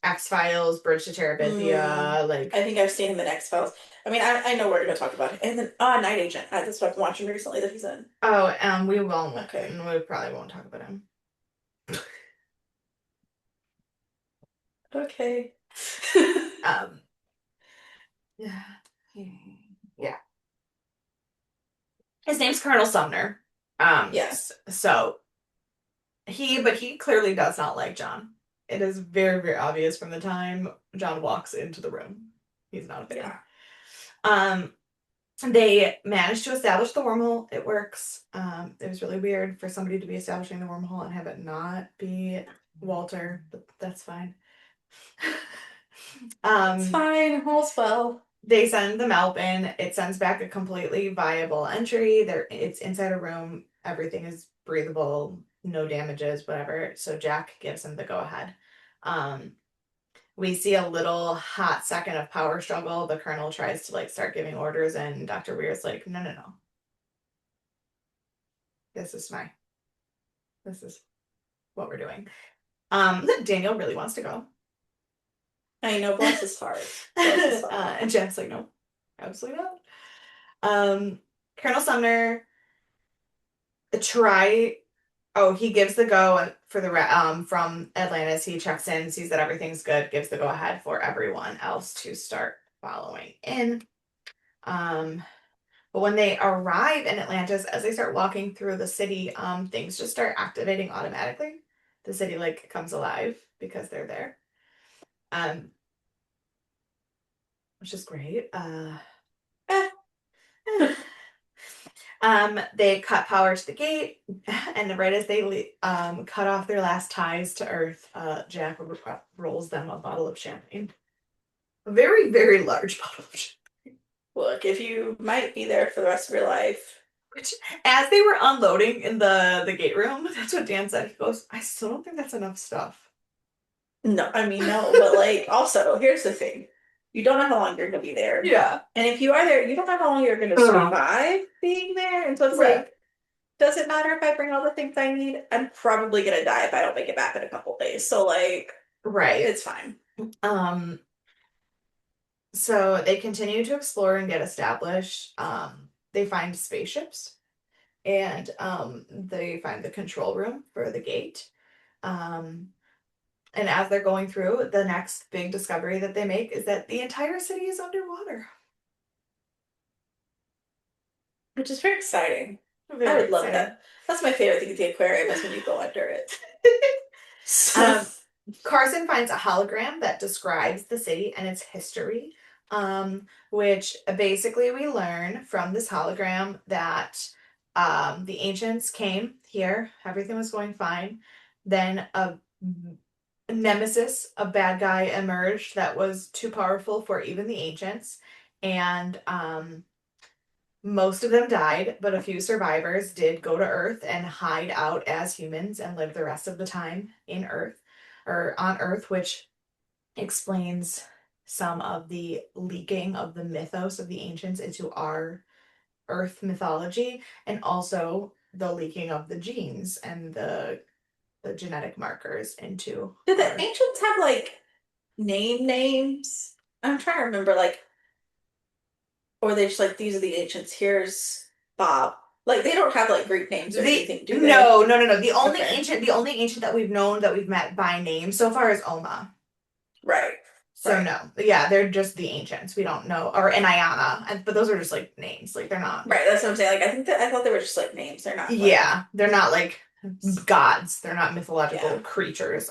X-Files, Bridge to Mm. Terabithia, I like think I've seen him in X-Files. I mean, I know we're going to talk about it. And then, Night Agent. That's what I've been watching recently that he's in. oh, Okay. we probably won't talk about him. Okay. Um, yeah. Yeah. His name's Colonel Sumner. Yeah. So but he clearly does not like John. It is very, very obvious from the time John walks into the room. He's not a fan. Yeah. Um, they managed to establish the wormhole. It works. It was really weird for somebody to be establishing the wormhole and have it not be Walter, but that's fine. It's um, fine. All's well. they send the Malpin. It sends back a completely viable entry. It's inside a room. Everything is breathable, no damages, whatever. So Jack gives him the go ahead. Um, we see a little hot second of power struggle. The colonel tries to like start giving orders, and Dr. Weir's like, no, no, no. This is my this is what we're doing. Daniel really wants to go. I know, bless his heart. Bless his heart. And Jack's like, no, absolutely not. Colonel Sumner try he gives the go for the from Atlantis. He checks in, sees that everything's good, gives the go ahead for everyone else to start following in. Um, but when they arrive in Atlantis, as they start walking through the city, things just start activating automatically. The city like comes alive because they're there. Um, which is great. Eh. They cut power to the gate, and right as they cut off their last ties to Earth, Jack rolls them a bottle of champagne. A very, very large bottle of champagne. Look, if you might be there for the rest of your life. Which, as they were unloading in the gate room, that's what Dan said. He goes, I still don't think that's enough stuff. No, I mean, no, but like, also, here's the thing. You don't know how long you're going to be there. Yeah. And if you are there, you don't know how long you're going to Uh-huh. survive being there. And so it's Right. like, does it matter if I bring all the things I need? I'm probably going to die if I don't make it back in a couple days. So, like, Right. it's fine. Um, so they continue to explore and get established. They find spaceships and they find the control room for the gate. Um, and as they're going through, the next big discovery that they make is that the entire city is underwater. Which is very exciting. I Very would love exciting. that. That's my favorite thing at the aquarium is when you go under it. So, um, Carson finds a hologram that describes the city and its history, which basically we learn from this hologram that the ancients came here, everything was going fine. Then a nemesis, a bad guy, emerged that was too powerful for even the ancients, and most of them died, but a few survivors did go to Earth and hide out as humans and live the rest of the time in Earth or on Earth, which explains some of the leaking of the mythos of the ancients into our Earth mythology, and also the leaking of the genes and the genetic markers into did the our. ancients have like names? I'm trying to remember, like, or they just like, these are the ancients. Here's Bob. Like, they don't have like Greek names or The anything, do they? no, no, no, no. Okay. The only ancient that we've known that we've met by name so far is Oma. Right. So Right. no, yeah, they're just the ancients. We don't know, or Inayana, but those are just like names. Like they're not. Right. That's what I'm saying. Like, I thought they were just like names. They're not like, Yeah, they're not like gods. They're not mythological yeah. creatures.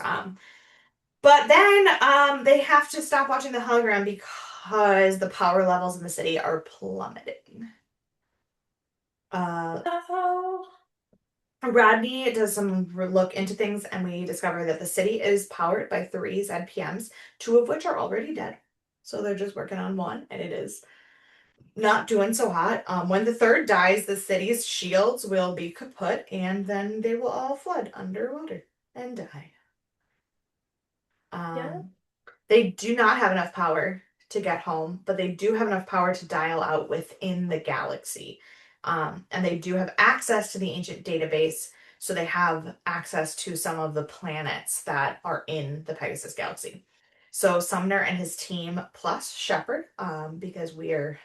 But then they have to stop watching the hologram because the power levels in the city are plummeting. Uh, Oh. Rodney does some look into things, and we discover that the city is powered by three ZPMs, two of which are already dead. So they're just working on one, and it is not doing so hot. When the third dies, the city's shields will be kaput, and then they will all flood underwater and die. Yeah. Um, they do not have enough power to get home, but they do have enough power to dial out within the galaxy. And they do have access to the ancient database, so they have access to some of the planets that are in the Pegasus galaxy. So Sumner and his team, plus Shepard, because Weir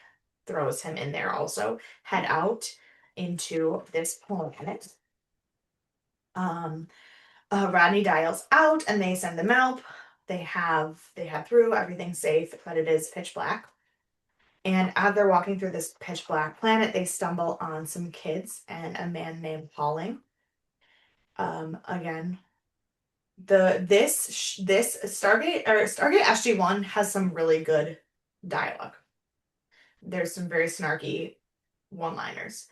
throws him in there also, head out into this planet. Um, Rodney dials out and they send them out. They head through, everything's safe, but it is pitch black. And as they're walking through this pitch black planet, they stumble on some kids and a man named Halling. Again, this Stargate SG1 has some really good dialogue. There's some very snarky one-liners.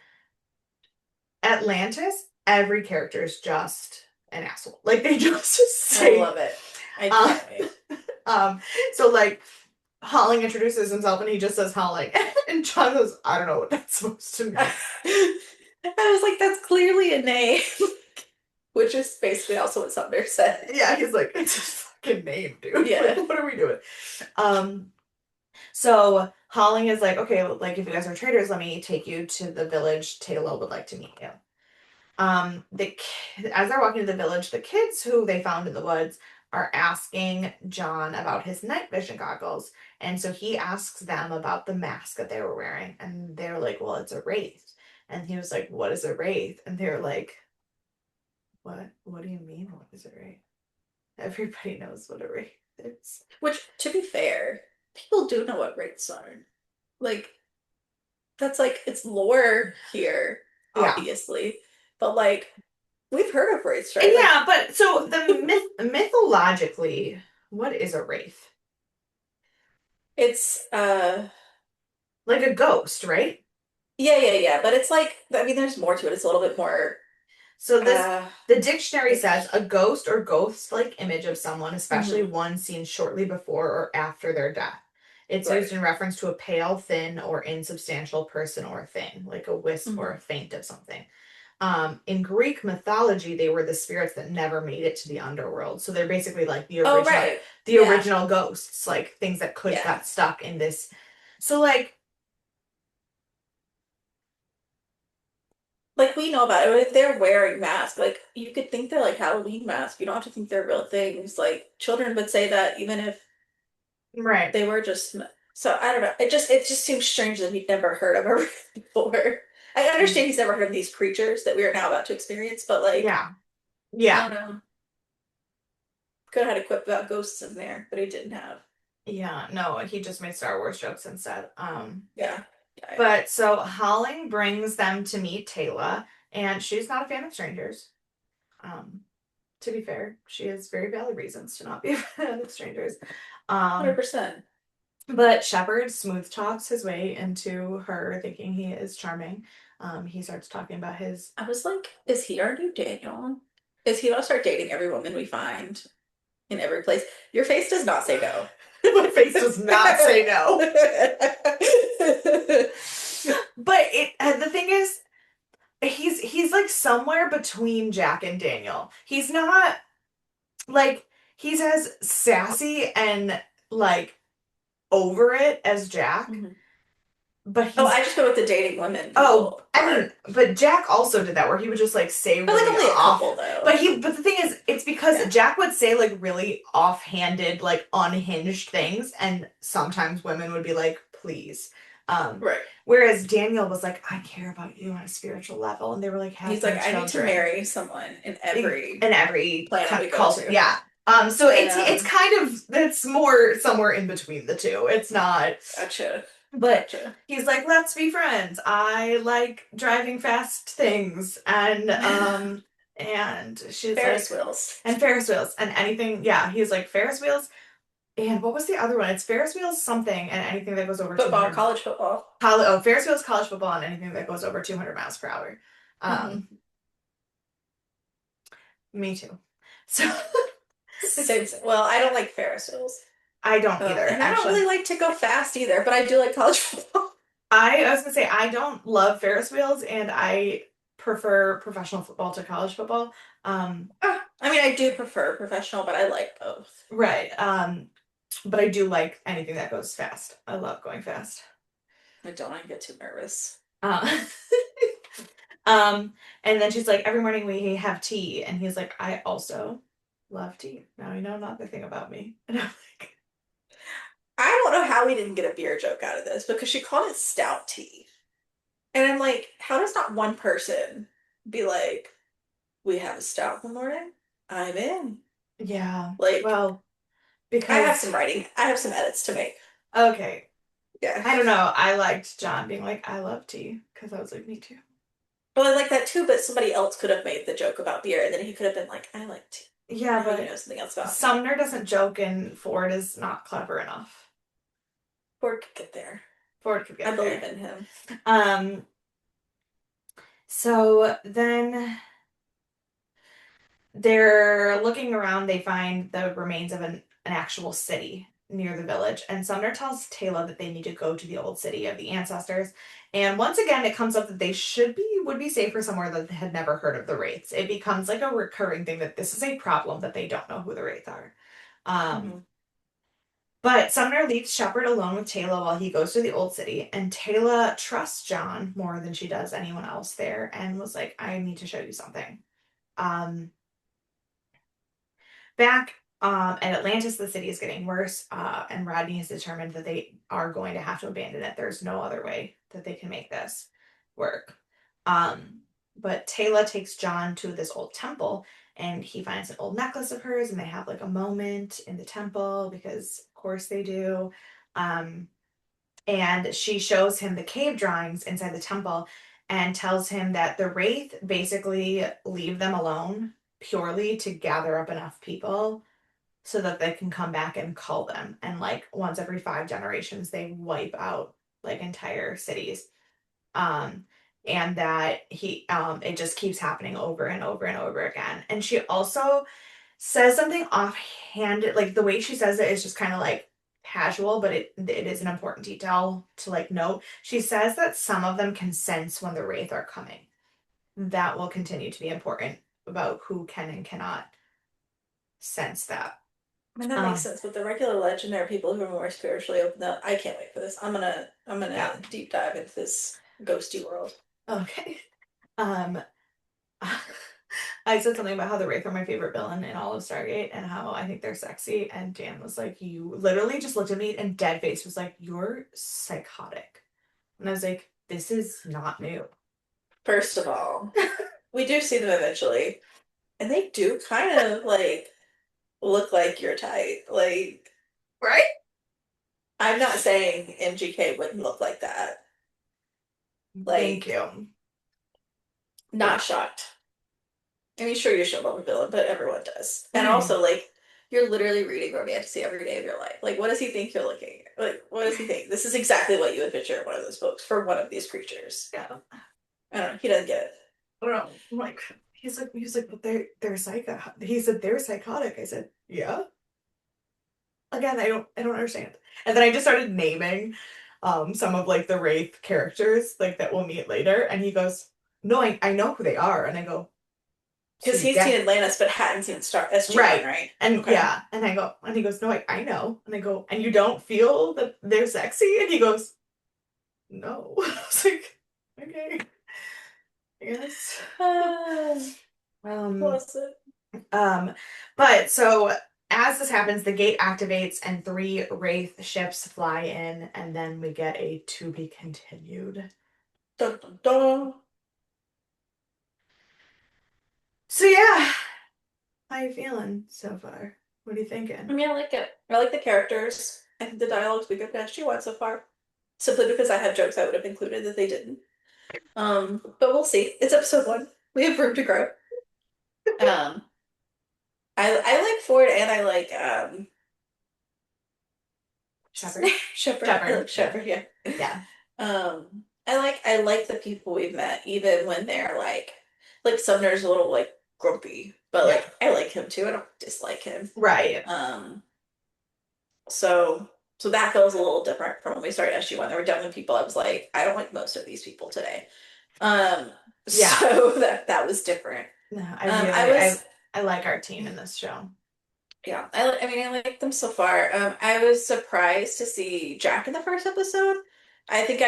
Atlantis, every character is just an asshole. Like they just I say love it. I um, can't wait. so like Holling introduces himself and he just says Holling. And John goes, I don't know what that's supposed to mean. I was like, that's clearly a name, which is basically also what Sumner said. Yeah, he's like, it's a fucking name, dude. Like, Yeah. what are we doing? Um, so Holling is like, okay, like if you guys are traders, let me take you to the village. Taylor would like to meet you. As they're walking to the village, the kids who they found in the woods are asking John about his night vision goggles. And so he asks them about the mask that they were wearing. And they're like, well, it's a wraith. And he was like, what is a wraith? And they're like, what? What do you mean? What is a wraith? Everybody knows what a wraith is. Which, to be fair, people do know what rates are. Like, that's like, it's lore here, Yeah. obviously. But like, we've heard of rates, right? Like, Yeah, but so the mythologically, what is a wraith? it's Like a ghost, right? yeah. But it's like, I mean, there's more to it. It's a little bit more So this uh the dictionary like says a ghost or ghost-like image of someone, especially mhm, one seen shortly before or after their death. It's right. used in reference to a pale, thin, or insubstantial person or thing, like a wisp or Hmm. a feint of something. In Greek mythology, they were the spirits that never made it to the underworld. So they're basically like Oh, right. the Yeah. original ghosts, like things that could Yeah. got stuck in this. So like, Like we know about it. If they're wearing masks, like you could think they're like Halloween masks. You don't have to think they're real things. Like children would say that even if right. they were just so I don't know. It just seems strange that he'd never heard of her before. I understand he's never heard of these creatures that we are now about to experience, but like Yeah. I Yeah. don't know. Could have had a quip about ghosts in there, but he didn't have. Yeah. No, he just made Star Wars jokes instead. Yeah. Yeah. But so Holling brings them to meet Taylor, and she's not a fan of strangers. Um, to be fair, she has very valid reasons to not be a fan of strangers. Um, 100%. but Shepard smooth talks his way into her thinking he is charming. He starts talking about his. I was like, is he our new Daniel? Is he gonna start dating every woman we find in every place? Your face does not say no. My face does not say no. But the thing is, he's like somewhere between Jack and Daniel. He's not like he's as sassy and like over it as Jack, Mhm. but Oh, he's I just go with the dating women oh, people I mean, part. but Jack also did that where he would just like say But like really only a off. couple though. But the thing is, it's because Yeah. Jack would say like really offhanded, like unhinged things, and sometimes women would be like, please. Um, Right. Whereas Daniel was like, I care about you on a spiritual level, and they were like, have He's my like, I need to children marry someone in in every every planet we go culture. to. Yeah. So And it's kind of it's more somewhere in between the two. It's not, gotcha. but Gotcha. he's like, let's be friends. I like driving fast things, and she's Ferris like, wheels. and Ferris wheels and anything. Yeah, he's like Ferris wheels. And what was the other one? It's Ferris wheels something and anything that goes over Football, 200. college football. Ferris wheels college football and anything that goes over 200 miles per hour. Hmm. Um, Me too. So Same. Well, I don't like Ferris wheels. I don't either, And I don't actually. really like to go fast either, but I do like college football. I was gonna say I don't love Ferris wheels and I prefer professional football to college football. Um, I mean, I do prefer professional, but I like both. right. But I do like anything that goes fast. I love going fast. I don't want to get too nervous. Uh, um, and then she's like, every morning we have tea, and he's like, I also love tea. Now you know another thing about me. And I'm like, I don't know how we didn't get a beer joke out of this because she called it stout tea. And I'm like, how does not one person be like, we have a stout in the morning? I'm in. yeah, Like, well, I have because some writing, I have some edits to make. okay, Yeah. I don't know. I liked John being like, I love tea, because I was like, me too. Well, I like that too, but somebody else could have made the joke about beer, and then he could have been like, I like tea. Yeah, Now you but know something else about me. Sumner doesn't joke, and Ford is not clever enough. Ford could get there. Ford could I get believe there. in him. Um, so then they're looking around, they find the remains of an actual city near the village. And Sumner tells Taylor that they need to go to the old city of the ancestors. And once again, it comes up that they would be safer somewhere that they had never heard of the Wraiths. It becomes like a recurring thing that this is a problem that they don't know who the Wraiths are. Hmm. But Sumner leaves Shepard alone with Taylor while he goes to the old city, and Taylor trusts John more than she does anyone else there, and was like, "I need to show you something." Um, Back at Atlantis, the city is getting worse, and Rodney has determined that they are going to have to abandon it. There's no other way that they can make this work. Um, but Taylor takes John to this old temple, and he finds an old necklace of hers, and they have like a moment in the temple because, of course, they do. Um, and she shows him the cave drawings inside the temple and tells him that the Wraith basically leave them alone purely to gather up enough people so that they can come back and cull them. And like once every 5 generations, they wipe out like entire cities. Um, and that it just keeps happening over and over and over again. And she also says something offhand, like the way she says it is just kind of like casual, but it is an important detail to like note. She says that some of them can sense when the Wraith are coming. That will continue to be important about who can and cannot sense that. I mean, that makes Um, sense. With the regular legend, there are people who are more spiritually open. I can't wait for this. I'm yeah. gonna deep dive into this ghosty world. Okay. Um, I said something about how the Wraith are my favorite villain in all of Stargate and how I think they're sexy. And Dan was like, you literally just looked at me and dead face was like, you're psychotic. And I was like, this is not new. First of all, we do see them eventually, and they do kind of like look like your type. Like, Right? I'm not saying MGK wouldn't look like that. Thank Like, you. not Thank you. shocked. I mean, sure, you should love a villain, but everyone does. And Right. also, like, you're literally reading Romantasy every day of your life. Like, what does he think you're looking at? Like, what does he think? This is exactly what you would picture in one of those books for one of these creatures. Yeah. I don't know. He doesn't get it. I don't know. Like he's like, but they're psycho. He said they're psychotic. I said, yeah. Again, I don't understand. And then I just started naming some of like the Wraith characters like that we'll meet later, and he goes, no, I know who they are. And I go, so Because you he's seen get Atlantis, but hadn't seen Star SG1, right. right? And Okay. yeah, and I go, and he goes, no, I know. And I go, and you don't feel that they're sexy? And he goes, no. I was like, okay, I guess. Uh, Um, was it? Um, but so as this happens, the gate activates and 3 Wraith ships fly in, and then we get a to be continued. Dun, dun, dun. So yeah, how you feeling so far? What are you I thinking? mean, I like it. I like the characters. I think the dialogue's been good for SG1 so far. Simply because I have jokes I would have included that they didn't. But we'll see. It's episode 1. We have room to grow. Um, I like Ford and I like what's his Shepard? name? Shepherd. I Shepard, like yeah. Shepherd, yeah. Yeah. I like the people we've met, even when they're like Sumner's a little like grumpy, but Yeah. like I like him too. I don't dislike him. Right. Um, so so that feels a little different from when we started SG1. There were definitely people I was like, I don't like most of these people today. Um, Yeah. so that was different. No, I was I like our team in this show. yeah, I mean I like them so far. I was surprised to see Jack in the first episode. I think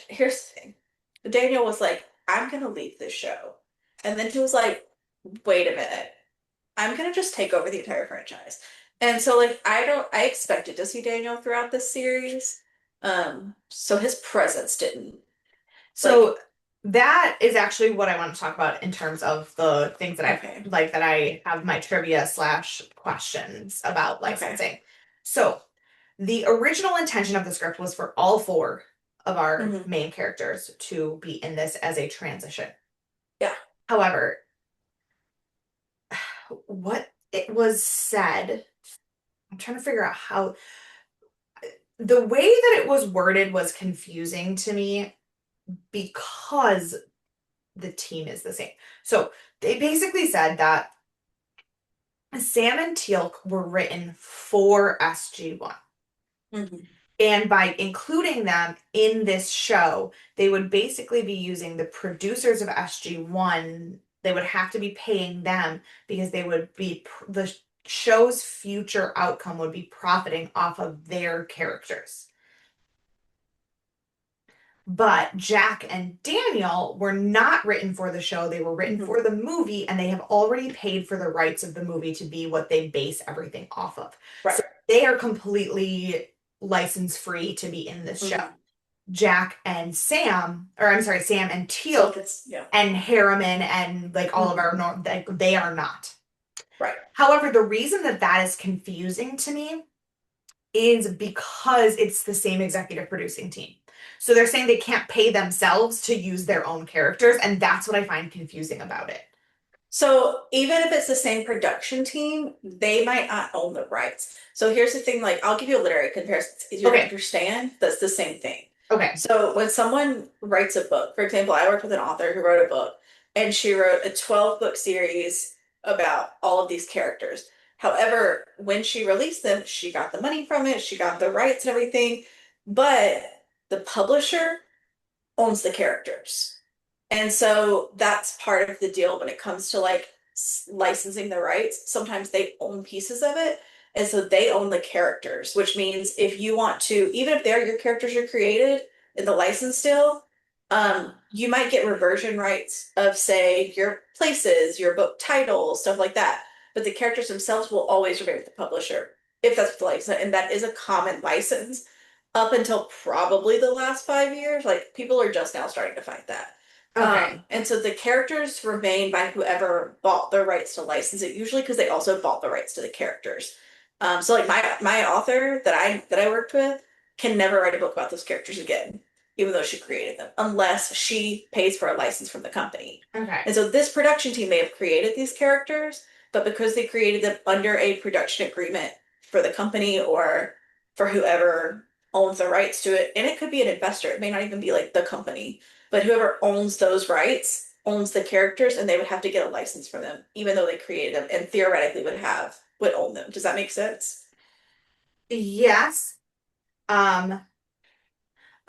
here's the thing. Daniel was like, I'm gonna leave this show. And then he was like, wait a minute. I'm gonna just take over the entire franchise. And so like I expected to see Daniel throughout this series. So his presence didn't like So that is actually what I want to talk about in terms of the things that okay. that I have my trivia slash questions about Okay. licensing. So the original intention of the script was for all four of our Hmm. main characters to be in this as a transition. Yeah. However, what it was said, I'm trying to figure out how the way that it was worded was confusing to me because the team is the same. So they basically said that Sam and Teal'c were written for SG1. Hmm. And by including them in this show, they would basically be using the producers of SG1. They would have to be paying them because they would be the show's future outcome would be profiting off of their characters. But Jack and Daniel were not written for the show. They were written Hmm. for the movie, and they have already paid for the rights of the movie to be what they base everything off of. So Right. they are completely license free to be in this show. Hmm. Jack and Sam, or I'm sorry, Sam and So Teal it's yeah. and Harriman and like all of Hmm. our like they are not. Right. However, the reason that that is confusing to me is because it's the same executive producing team. So they're saying they can't pay themselves to use their own characters, and that's what I find confusing about it. So even if it's the same production team, they might not own the rights. So here's the thing, like I'll give you a literary comparison. It's easier to Okay, understand. That's the same thing. okay, So when someone writes a book, for example, I worked with an author who wrote a book, and she wrote a 12 book series about all of these characters. However, when she released them, she got the money from it, she got the rights and everything, but the publisher owns the characters. And so that's part of the deal when it comes to like licensing the rights. Sometimes they own pieces of it. And so they own the characters, which means if you want to, even if they're your characters you created in the license deal, you might get reversion rights of, say, your places, your book titles, stuff like that. But the characters themselves will always remain with the publisher if that's the license. And that is a common license up until probably the last 5 years. Like people are just now starting to find that. okay, And so the characters remain by whoever bought the rights to license it, usually because they also bought the rights to the characters. So like my author that I worked with can never write a book about those characters again, even though she created them, unless she pays for a license from the company. okay, And so this production team may have created these characters, but because they created them under a production agreement for the company or for whoever owns the rights to it, and it could be an investor, it may not even be like the company, but whoever owns those rights owns the characters and they would have to get a license from them, even though they created them and theoretically would own them. Does that make sense? yes. Um,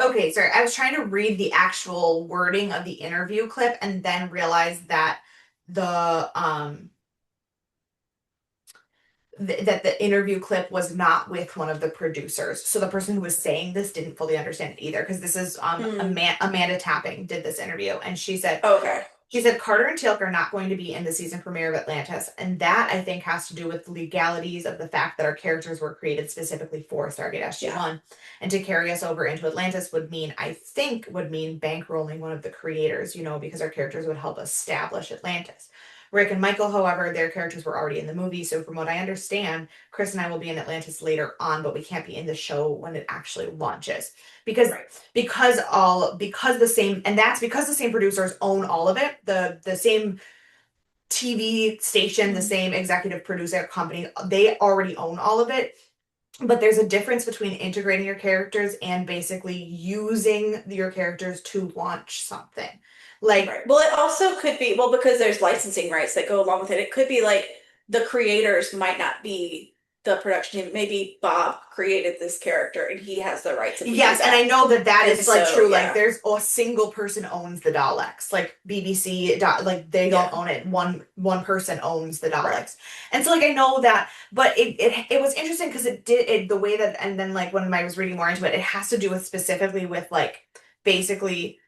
okay, sorry. I was trying to read the actual wording of the interview clip and then realized that the that the interview clip was not with one of the producers. So the person who was saying this didn't fully understand it either because this is Hmm. Amanda Tapping did this interview and Okay. she said Carter and Teal'c are not going to be in the season premiere of Atlantis, and that I think has to do with the legalities of the fact that our characters were created specifically for Stargate Yeah. SG1, and to carry us over into Atlantis would mean I think would mean bankrolling one of the creators, because our characters would help establish Atlantis. Rick and Michael, however, their characters were already in the movie, so from what I understand, Chris and I will be in Atlantis later on, but we can't be in the show when it actually launches because Right. because the same and that's because the same producers own all of it, the same TV station, the Hmm. same executive producer company, they already own all of it. but there's a difference between integrating your characters and basically using your characters to launch something. Like, Right. Well, it also could be, well, because there's licensing rights that go along with it. It could be like the creators might not be the production team. Maybe Bob created this character and he has the rights if we do yes, and I that. know that that And is like so, true. Like, yeah, there's a single person owns the Daleks. Like BBC, like they don't yeah, own it. One person owns the right. Daleks, and so like I know that. But it was interesting because it the way that, and then like when I was reading more into it, it has to do with specifically with like basically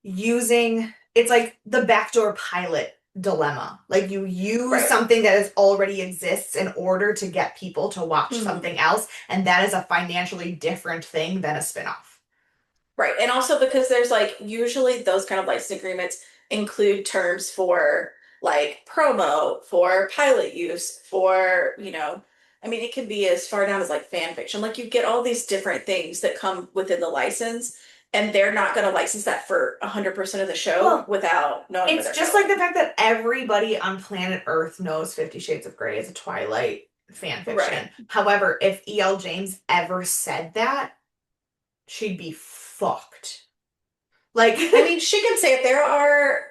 using, it's like the backdoor pilot dilemma. Like you use Right. something that is already exists in order to get people to watch Mhm. something else, and that is a financially different thing than a spin-off. Right. And also because there's like usually those kind of license agreements include terms for like promo, for pilot use, for, I mean, it can be as far down as like fan fiction. Like you get all these different things that come within the license, and they're not going to license that for 100% of the show Well, without knowing where it's they're just like going. the fact that everybody on planet Earth knows 50 Shades of Grey is a Twilight fan Right. fiction. However, if E.L. James ever said that, she'd be fucked. Like, I mean, she can say it. There are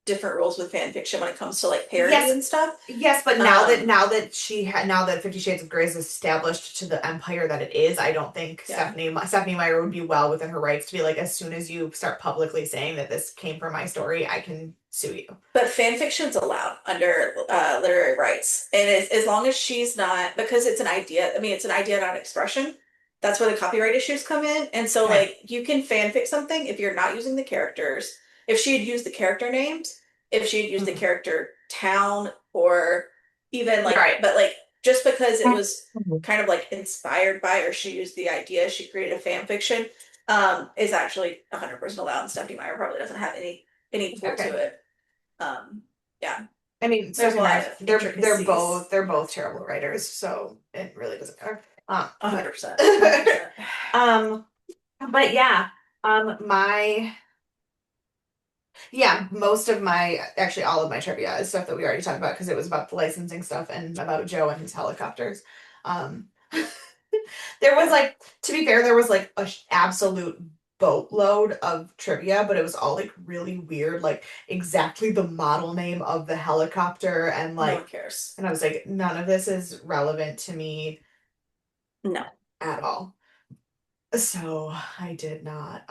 different rules with fan fiction when it comes to like parody yes, and stuff. yes, but Um, now that 50 Shades of Grey is established to the empire that it is, I don't think yeah. Stephanie Meyer would be well within her rights to be like, as soon as you start publicly saying that this came from my story, I can sue you. But fan fiction's allowed under literary rights, and as long as she's not, because it's an idea. I mean, it's an idea, not an expression. That's where the copyright issues come in. And so, Okay. like, you can fanfic something if you're not using the characters. If she had used the character names, if she had used the Mhm. character town, or even You're like, right. but like, just because it was kind of like inspired by, or she used the idea, she created a fan fiction, is actually 100% allowed. And Stephanie Meyer probably doesn't have any pull to Okay. it. Um, yeah, I mean, there's a Stephanie lot Meyer's, of intricacies. they're both terrible writers, so it really doesn't matter. But 100%, 100%. um, but yeah, my yeah, most of my, actually all of my trivia is stuff that we already talked about because it was about the licensing stuff and about Joe and his helicopters. Um, there was Yeah. like, to be fair, there was like a absolute boatload of trivia, but it was all like really weird, like exactly the model name of the helicopter and No one like, cares. and I was like, none of this is relevant to me No. at all. So I did not.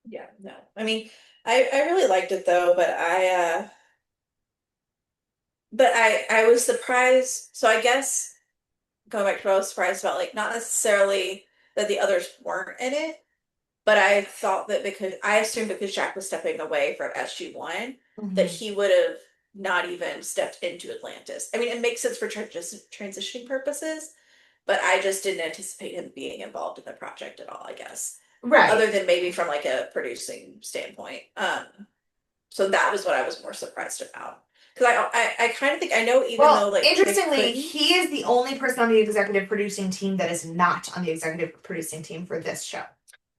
Yeah, no. I mean, I really liked it though, but I was surprised. So I guess going back to what I was surprised about, like not necessarily that the others weren't in it, but I thought that because I assumed because Jack was stepping away from SG-1, that Mhm. he would have not even stepped into Atlantis. I mean, it makes sense for just transitioning purposes, but I just didn't anticipate him being involved in the project at all, I guess. Right. Other than maybe from like a producing standpoint. So that was what I was more surprised about. Because I kind of think I know even though Well, like they interestingly, couldn't. he is the only person on the executive producing team that is not on the executive producing team for this show.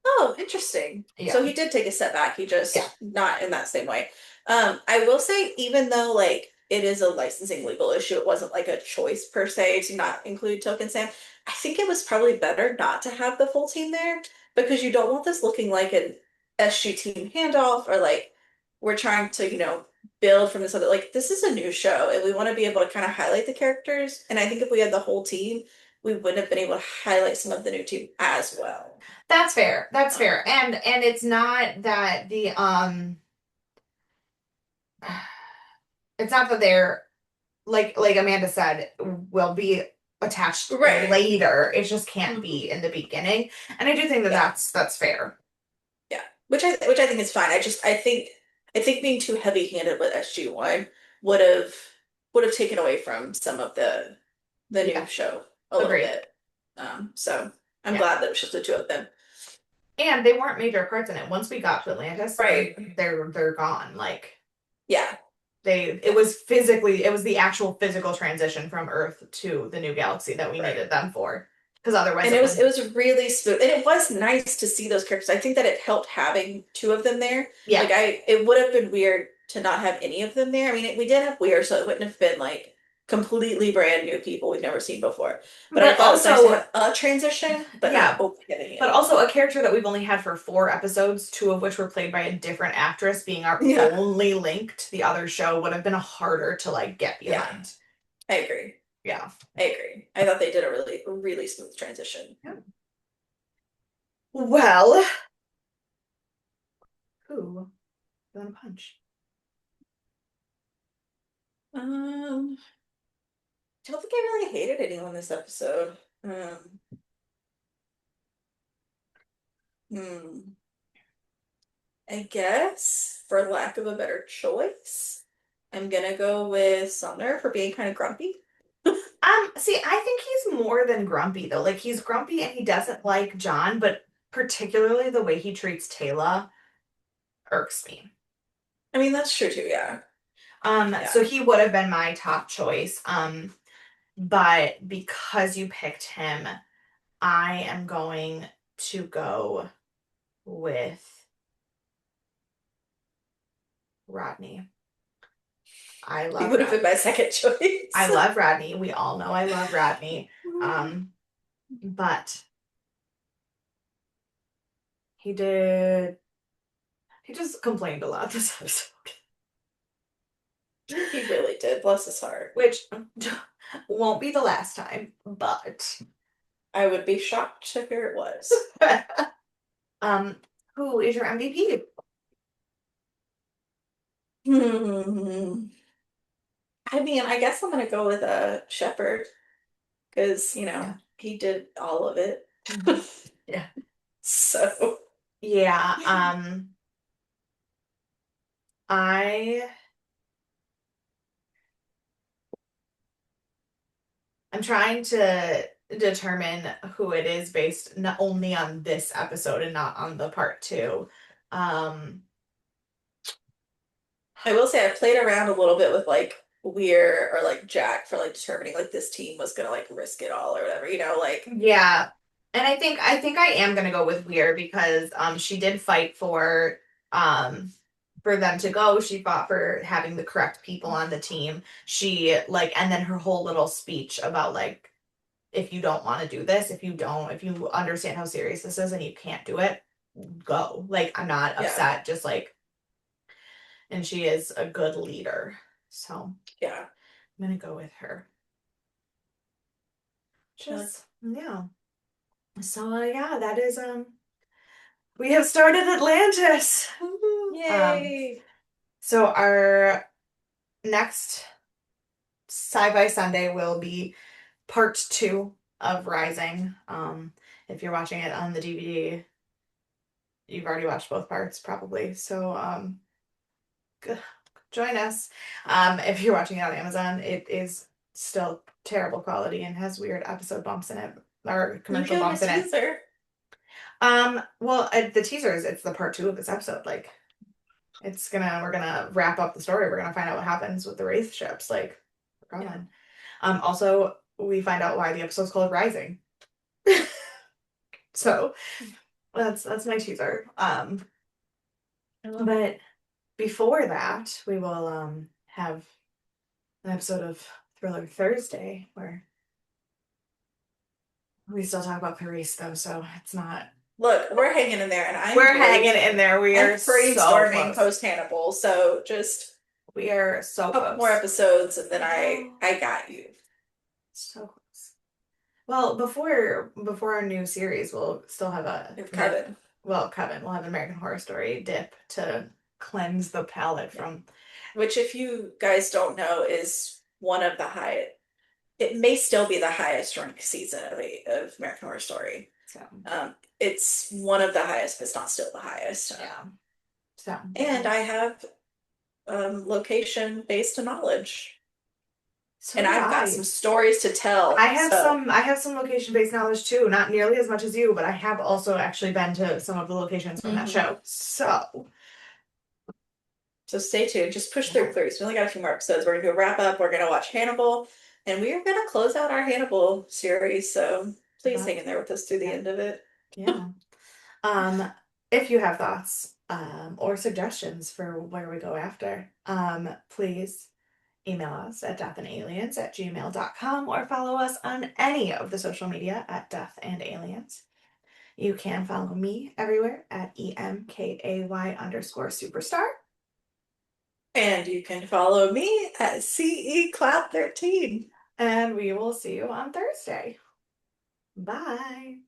Oh, interesting. Yeah. So he did take a step back. He Yeah. just not in that same way. I will say, even though like it is a licensing legal issue, it wasn't like a choice per se to not include Token Sam. I think it was probably better not to have the full team there because you don't want this looking like an SG team handoff or like we're trying to, build from this other like this is a new show and we want to be able to kind of highlight the characters. And I think if we had the whole team, we wouldn't have been able to highlight some of the new team as well. That's fair. That's fair. Um, And it's not that it's not that they're like Amanda said, will be attached right. later. It just can't Mhm. be in the beginning. And I do think that Yeah. that's fair. Yeah. Which I think is fine. I think being too heavy-handed with SG-1 would have would have taken away from some of the new Yeah. show a little Agreed. bit. So I'm Yeah. glad that it was just the two of them. And they weren't major parts in it. Once we got to Atlantis, Right. they're gone. Like Yeah. it was physically, it was the actual physical transition from Earth to the new galaxy that we Right. needed them for. because otherwise And it it would. was really smooth. And it was nice to see those characters. I think that it helped having two of them there. Yeah. Like it would have been weird to not have any of them there. I mean, we did have Weir, so it wouldn't have been like completely brand new people we've never seen before. But I But thought it was nice to also, have a transition, but not yeah, open get any of but them. also a character that we've only had for 4 episodes, two of which were played by a different actress, being our Yeah, only link to the other show would have been harder to like get yeah, behind. I agree. Yeah. I agree. I thought they did a really smooth transition. Yeah. Well, who you want to punch? Um, I don't think I really hated anyone this episode. Hmm. I guess, for lack of a better choice, I'm gonna go with Sumner for being kind of grumpy. See, I think he's more than grumpy though. Like he's grumpy and he doesn't like John, but particularly the way he treats Taylor irks me. I mean, that's true too, yeah. So Yeah. he would have been my top choice. But because you picked him, I am going to go with Rodney. I He love would have been my Rodney. second I choice. love Rodney. We all know I love Rodney. Um, but he did he just complained a lot this episode. He really did, bless his heart. Which won't be the last time, but I would be shocked to hear it was. um, who is your MVP? Hmm. I mean, I guess I'm gonna go with Shepherd because, Yeah. he did all of it. Mhm. Yeah. So, Yeah, I I'm trying to determine who it is based not only on this episode and not on the part two. Um, I will say I played around a little bit with like Weir or like Jack for like determining like this team was gonna like risk it all or whatever, like yeah. And I think I am gonna go with Weir because she did fight for them to go. She fought for having the correct people on the team. She like and then her whole little speech about like if you don't want to do this, if you understand how serious this is and you can't do it, go. Like I'm not yeah, upset, just like and she is a good leader. So yeah. I'm gonna go with her. I like Just yeah. So yeah, that is we have started Atlantis. Yay! So our next Sci-Fi Sunday will be part two of Rising. If you're watching it on the DVD, you've already watched both parts probably. So join us. If you're watching it on Amazon, it is still terrible quality and has weird episode bumps in it or You commercial give him a bumps in it. teaser. Well, the teaser is it's the part two of this episode. Like, we're gonna wrap up the story. We're gonna find out what happens with the wraith ships. Like, come Yeah. on. Also, we find out why the episode's called Rising. So that's my teaser. I love it. But before that, we will have an episode of Thriller Thursday where we still talk about Paris though, so it's not. Look, we're hanging in there, and We're hanging in there. We I'm are so brainstorming close. post Hannibal, so just We are so a couple more close. episodes, and then Oh, I got you. so close. Well, before our new series, we'll still have With Kevin. Kevin, we'll have American Horror Story dip to cleanse the palate Yeah. from. Which, if you guys don't know, is one of the highest. It may still be the highest ranked season of American Horror Story. So It's one of the highest, but it's not still the highest. yeah. So And I have location based knowledge, so and do I've got some I. stories to tell. So, I have some location based knowledge too, not nearly as much as you, but I have also actually been to some of the locations from that mhm. show. So So stay tuned. Just push yeah. through. We only got a few more episodes. We're gonna do a wrap up. We're gonna watch Hannibal, and we are gonna close out our Hannibal series. So Please hang But in there with us through the yeah, end of it. yeah. Um, if you have thoughts or suggestions for where we go after, please email us at deathandaliens@gmail.com or follow us on any of the social media at Death and Aliens. You can follow me everywhere at EMKAY_superstar. And you can follow me at CE Cloud 13. And we will see you on Thursday. Bye.